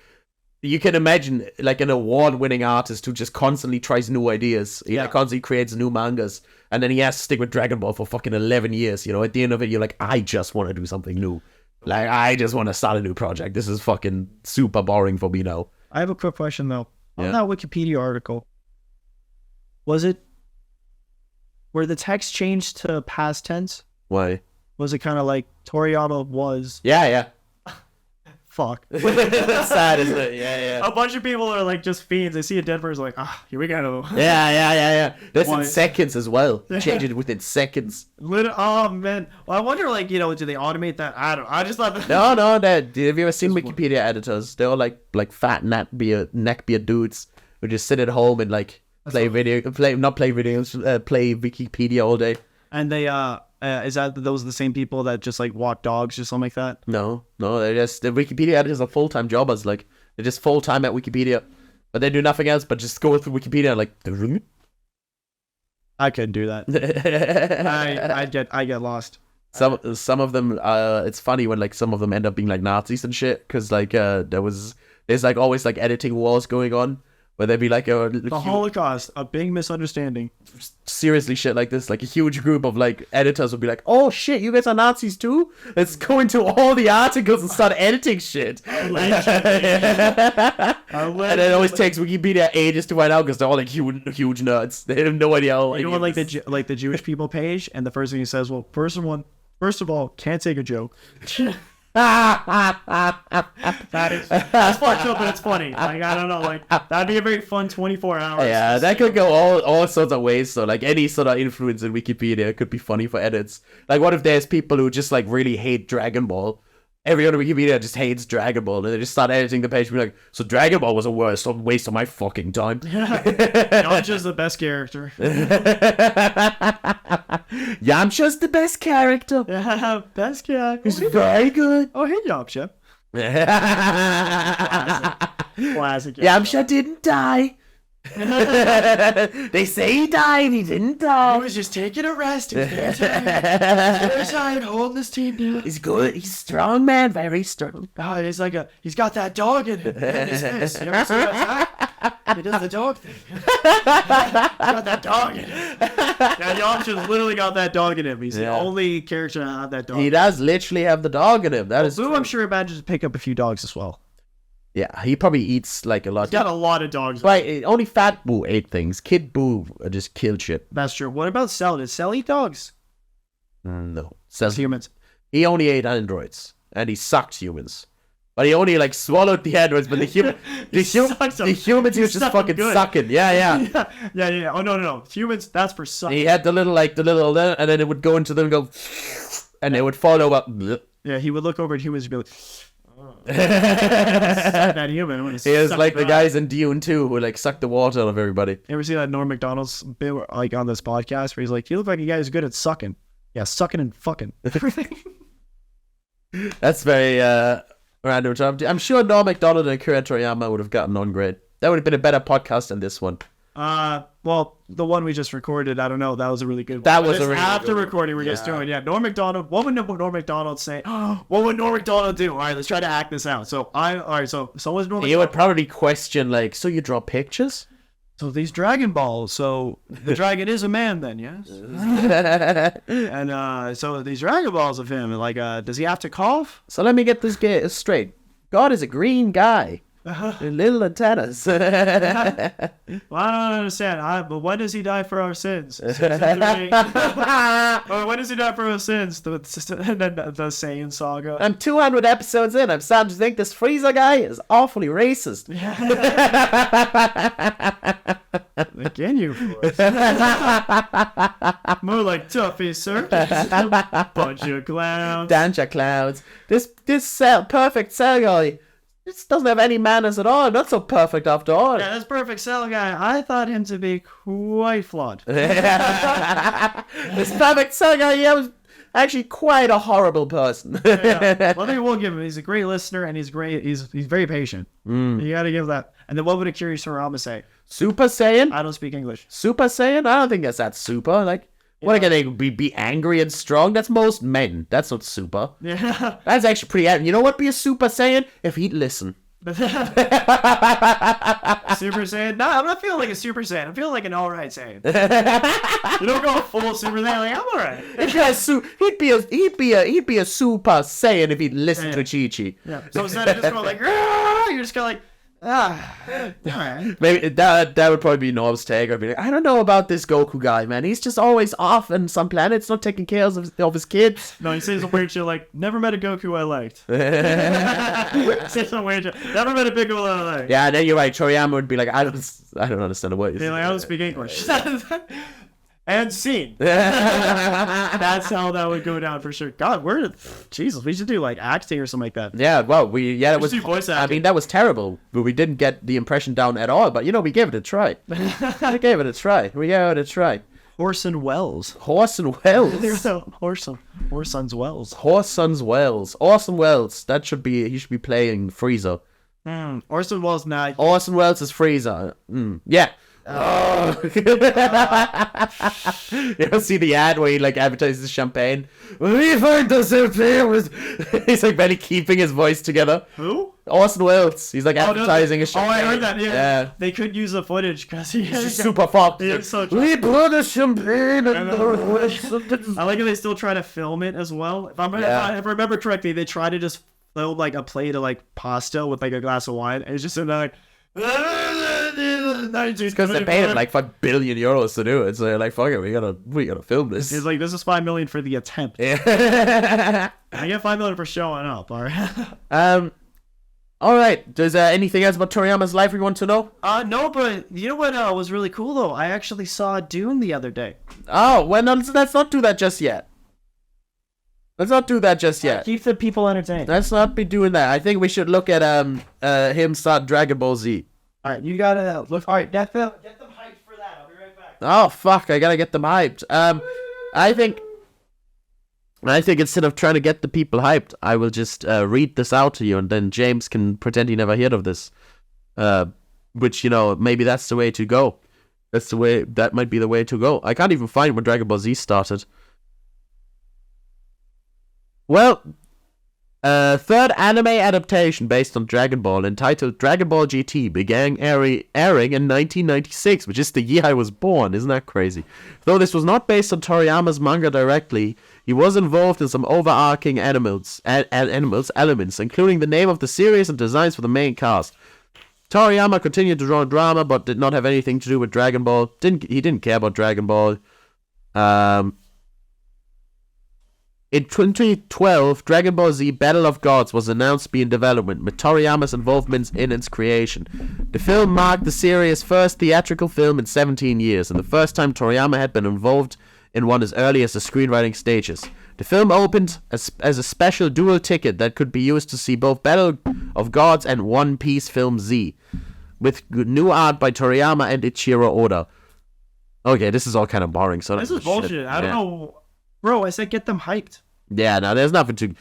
you can imagine, like, an award-winning artist who just constantly tries new ideas. He constantly creates new mangas, and then he has to stick with Dragon Ball for fucking 11 years, you know? At the end of it, you're like, I just want to do something new. Like, I just want to start a new project. This is fucking super boring for me now. I have a quick question, though. Yeah. On that Wikipedia article, were the text changed to past tense? Why? Was it kind of like Toriyama was... Yeah. Fuck. That's sad, isn't it? Yeah. A bunch of people are like just fiends. They see a dead person like, here we go. Yeah. That's Why? in seconds as well. Change it within seconds. Oh, man. Well, I wonder, like, you know, do they automate that? I don't know. I just thought that... No, have you ever seen Wikipedia editors? They're all like fat neckbeard dudes who just sit at home and like play Wikipedia all day. And they Is that those are the same people that just like walk dogs or something like that? No, they're just the Wikipedia editors are full-time jobbers. Like they're just full-time at Wikipedia, but they do nothing else but just go through Wikipedia like. I couldn't do that. I get lost. Some of them, it's funny when like some of them end up being like Nazis and shit, because like there's like always like editing wars going on where there'd be like the Holocaust, a big misunderstanding. Seriously, shit like this, like a huge group of like editors would be like, oh shit, you guys are Nazis too? Let's go into all the articles and start editing shit. And it always takes Wikipedia ages to find out because they're all like huge nerds. They have no idea how. You know what, like the Jewish people page, and the first thing he says, well, first of all, can't take a joke. That's fucked up, but it's funny. Like, I don't know, like that'd be a very fun 24 hours. Yeah, that could go all sorts of ways. So like any sort of influence in Wikipedia could be funny for edits. Like what if there's people who just like really hate Dragon Ball? Every other Wikipedia just hates Dragon Ball, and they just start editing the page and be like, so Dragon Ball was a waste of my fucking time. Yamcha's the best character. Yamcha's the best character. Yeah, best character. He's very good. Oh, hey, Yamcha. Classic. Yamcha didn't die. They say he died. He didn't die. He was just taking a rest. He was very tired, holding this team down. He's good. He's strong, man. Very strong. Oh, he's got that dog in him. His fist. You ever see that? He does the dog thing. He's got that dog in him. Yeah, Yamcha's literally got that dog in him. He's the only character to have that dog. He does literally have the dog in him. That is Boo, true. I'm sure manages to pick up a few dogs as well. Yeah, he probably eats like a lot. He's got a lot of dogs. Right, only Fat Boo ate things. Kid Boo just killed shit. That's true. What about Cell? Did Cell eat dogs? No. It's humans. He only ate androids, and he sucked humans. But he only like swallowed the androids, but the humans he was just fucking sucking. Yeah. Yeah. Oh no. Humans, that's for sucking. He had the little, and then it would go into them and go, and it would follow up. Yeah, he would look over at humans and be like, that human. He is like the guys in Dune 2 who like suck the water out of everybody. You ever see that Norm Macdonald's bit like on this podcast where he's like, you look like a guy who's good at sucking. Yeah, sucking and fucking. That's very random. I'm sure Norm Macdonald and Akira Toriyama would have gotten on great. That would have been a better podcast than this one. Well, the one we just recorded, I don't know. That was a really good one. That was a really after good one. recording, we're just doing. Yeah, Norm Macdonald. What would Norm Macdonald say? What would Norm Macdonald do? All right, let's try to act this out. So was Norm Macdonald. He would probably question like, so you draw pictures? So these Dragon Balls. So the dragon is a man, then, yes. And so these Dragon Balls of him, like, does he have to cough? So let me get this straight. God is a green guy. Little antennas. Well, I don't understand. But when does he die for our sins? Or when does he die for our sins? The Saiyan saga. I'm 200 episodes in. I'm starting to think this Frieza guy is awfully racist. Again, you boys. More like Tuffy Circus. Bunch of clowns. Bunch of clowns. This perfect cell guy. This doesn't have any manners at all. Not so perfect after all. Yeah, this perfect cell guy, I thought him to be quite flawed. This perfect cell guy, he was actually quite a horrible person. Yeah. Well, they will give him. He's a great listener, and he's great. He's very patient. You got to give that. And then what would Akira Toriyama say? Super Saiyan? I don't speak English. Super Saiyan? I don't think that's that super. Like, what again? They be angry and strong? That's most men. That's not super. Yeah. That's actually pretty. You know what? Be a Super Saiyan if he'd listen. Super Saiyan? No, I'm not feeling like a Super Saiyan. I'm feeling like an alright Saiyan. You don't go full Super Saiyan. Like, I'm alright. He'd be a Super Saiyan if he'd listen to Chi-Chi. Yeah. So instead of just going like, you're just going like, alright. Maybe that would probably be Norm's take. I'd be like, I don't know about this Goku guy, man. He's just always off on some planets, not taking care of his kids. No, he says some weird shit like, never met a Goku I liked. Say some weird shit. Never met a Piccolo I liked. Yeah, and then you're right. Toriyama would be like, I don't understand what you're saying. Like, I don't speak English. And scene. That's how that would go down for sure. God, Jesus, we should do like acting or something like that. Yeah, well, it was. Do voice acting. I mean, that was terrible. But we didn't get the impression down at all. But we gave it a try. We gave it a try. Orson Welles. Orson Welles. There's a Orson's Welles. Orson's Welles. Orson Welles. He should be playing Frieza. Orson Welles not. Orson Welles is Frieza. Yeah. Oh. You ever see the ad where he like advertises champagne? We find the champagne with. He's like barely keeping his voice together. Who? Orson Welles. He's like advertising a champagne. I heard that. Yeah. They couldn't use the footage because He's super fucked. Yeah, so we put a champagne in I like how they still try to film it as well. If I remember correctly, they try to just film like a plate of like pasta with like a glass of wine. And it's just like. Because they paid him like €5 billion to do it, so they're like, "Fuck it, we gotta film this." He's like, "This is $5 million for the attempt." Yeah. I get $5 million for showing up. All right. All right. Does anything else about Toriyama's life we want to know? No, but you know what was really cool though? I actually saw Dune the other day. Oh, well, no, let's not do that just yet. Let's not do that just yet. Keep the people entertained. Let's not be doing that. I think we should look at him start Dragon Ball Z. All right, you gotta look. All right, get them hyped for that. I'll be right back. Oh fuck! I gotta get them hyped. I think instead of trying to get the people hyped, I will just read this out to you, and then James can pretend he never heard of this. Which maybe that's the way to go. That might be the way to go. I can't even find when Dragon Ball Z started. Well, third anime adaptation based on Dragon Ball entitled Dragon Ball GT began airing in 1996, which is the year I was born. Isn't that crazy? Though this was not based on Toriyama's manga directly, he was involved in some overarching elements, including the name of the series and designs for the main cast. Toriyama continued to draw drama, but did not have anything to do with Dragon Ball. He didn't care about Dragon Ball. In 2012, Dragon Ball Z Battle of Gods was announced to be in development, with Toriyama's involvement in its creation. The film marked the series' first theatrical film in 17 years, and the first time Toriyama had been involved in one as early as the screenwriting stages. The film opened as a special dual ticket that could be used to see both Battle of Gods and One Piece film Z, with new art by Toriyama and Ichiro Oda. Okay, this is all kind of boring. So this is bullshit. I don't know. Bro, I said get them hyped. Yeah, no, there's nothing to...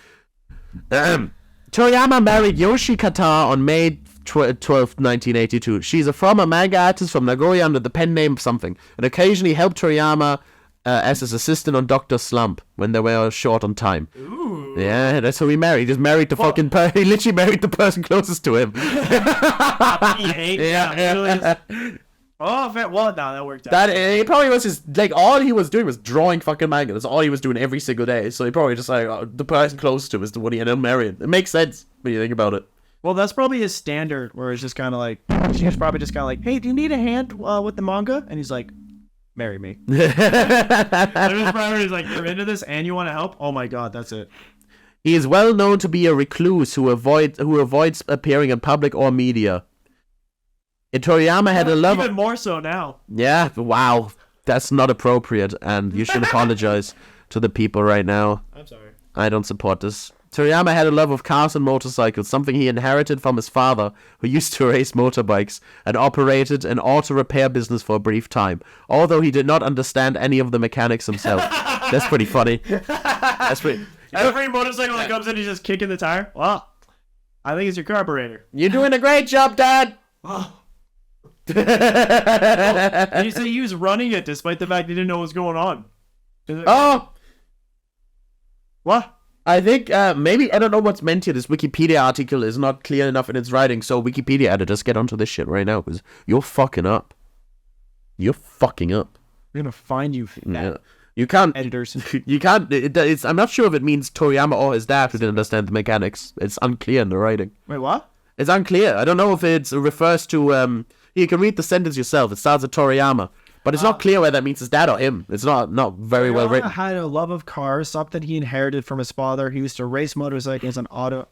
Toriyama married Yoshi Katar on May 12th, 1982. She's a former manga artist from Nagoya under the pen name something, and occasionally helped Toriyama as his assistant on Dr. Slump when they were short on time. Ooh. Yeah, that's how he married. He just married the fucking he literally married the person closest to him. Yeah. Oh, well, no, that worked out. He probably was just, like, all he was doing was drawing fucking manga. That's all he was doing every single day. So he probably just, like, the person close to him is the one he ended up marrying. It makes sense when you think about it. Well, that's probably his standard, where it's just kind of like, she's probably just kind of like, hey, do you need a hand with the manga? And he's like, marry me. His priority is like, you're into this and you want to help? Oh my god, that's it. He is well known to be a recluse who avoids appearing in public or media. Toriyama had a love... Even more so now. Yeah, wow. That's not appropriate, and you should apologize to the people right now. I'm sorry. I don't support this. Toriyama had a love of cars and motorcycles, something he inherited from his father, who used to race motorbikes and operated an auto repair business for a brief time, although he did not understand any of the mechanics himself. That's pretty funny. That's pretty... Every motorcycle that comes in, he's just kicking the tire. Well, I think it's your carburetor. You're doing a great job, Dad! Oh. And you say he was running it despite the fact he didn't know what was going on. Oh! What? I think maybe, I don't know what's meant here. This Wikipedia article is not clear enough in its writing, so Wikipedia editors, get onto this shit right now, because you're fucking up. You're fucking up. We're gonna find you. Yeah. You can't... Editors. You can't... I'm not sure if it means Toriyama or his dad who didn't understand the mechanics. It's unclear in the writing. Wait, what? It's unclear. I don't know if it refers to... You can read the sentence yourself. It starts at Toriyama. But it's not clear whether that means his dad or him. It's not very well written. Toriyama had a love of cars, something he inherited from his father. He used to race motorcycles and auto...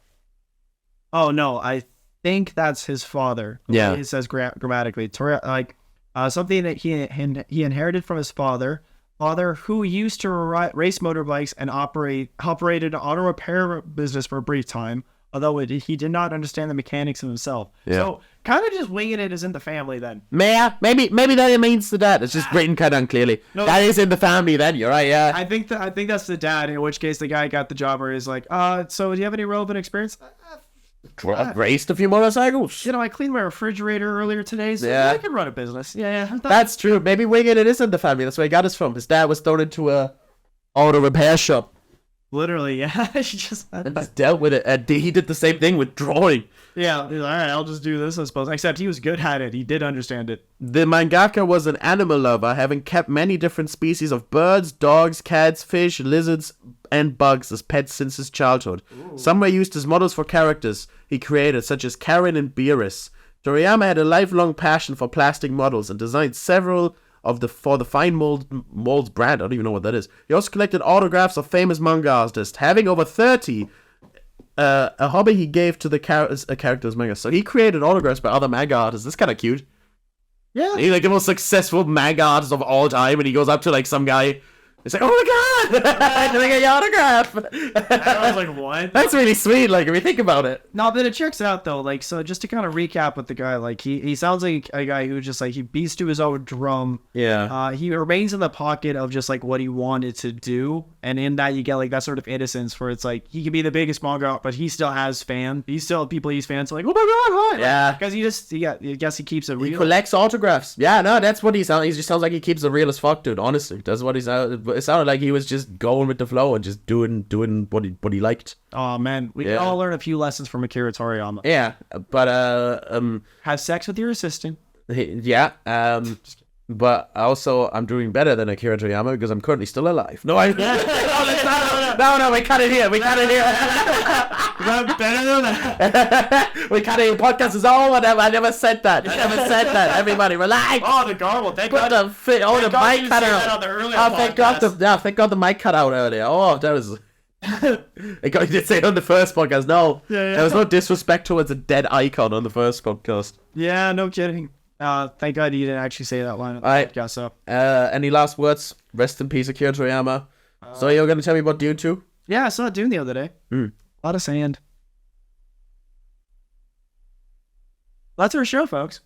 Oh, no. I think that's his father. Yeah. It says grammatically. Something that he inherited from his father, who used to race motorbikes and operated an auto repair business for a brief time, although he did not understand the mechanics of himself. Yeah. So kind of just winging it is in the family then. Maybe that it means the dad. It's just written kind of unclearly. No. That is in the family then. You're right. Yeah. I think that's the dad. In which case, the guy got the job where he's like, so do you have any relevant experience? Raced a few motorcycles. You know, I cleaned my refrigerator earlier today, so Yeah. I can run a business. Yeah. That's true. Maybe winging it is in the family. That's where he got us from. His dad was thrown into a auto repair shop Literally, yeah. He just and just dealt with it. And he did the same thing with drawing. yeah. He's like, all right, I'll just do this, I suppose. Except he was good at it. He did understand it. The mangaka was an animal lover, having kept many different species of birds, dogs, cats, fish, lizards, and bugs as pets since his childhood. Some were used as models for characters he created, such as Karen and Beerus. Toriyama had a lifelong passion for plastic models and designed several for the Fine Molds brand. I don't even know what that is. He also collected autographs of famous manga artists, having over 30. A hobby he gave to the characters manga. So he created autographs by other manga artists. That's kind of cute. Yeah. He's like the most successful manga artist of all time, and he goes up to like some guy. It's like, oh my god, can I get your autograph? I was like, what? That's really sweet. Like if you think about it. No, but it checks out though. Like, so just to kind of recap with the guy, like he sounds like a guy who just like he beats to his own drum. Yeah. He remains in the pocket of just like what he wanted to do, and in that you get like that sort of innocence where it's like he can be the biggest manga, but he still has fans. He still people he's fans like, oh my god, hi. Yeah. Because I guess he keeps it He real. collects autographs. Yeah, no, that's what he sounds. He just sounds like he keeps it real as fuck, dude. Honestly, that's what he sounded. It sounded like he was just going with the flow and just doing what he liked. Oh man, we can all learn a few lessons from Akira Toriyama. Yeah, but Have sex with your assistant. yeah, but also I'm doing better than Akira Toriyama because I'm currently still alive. No, no, we cut it here. We cut it here. Better than that. We cut it here. Podcast is over. I never said that. Everybody, relax. Oh, the garble. Thank Put God. the mic cut out. Thank God the mic cut out earlier. Oh, that was. You did say it on the first podcast. No, there was no disrespect towards a dead icon on the first podcast. Yeah, no kidding. Thank God you didn't actually say that line on the podcast. So, any last words? Rest in peace, Akira Toriyama. So you're gonna tell me about Dune 2? yeah, I saw Dune the other day. A lot of sand. That's our show, folks.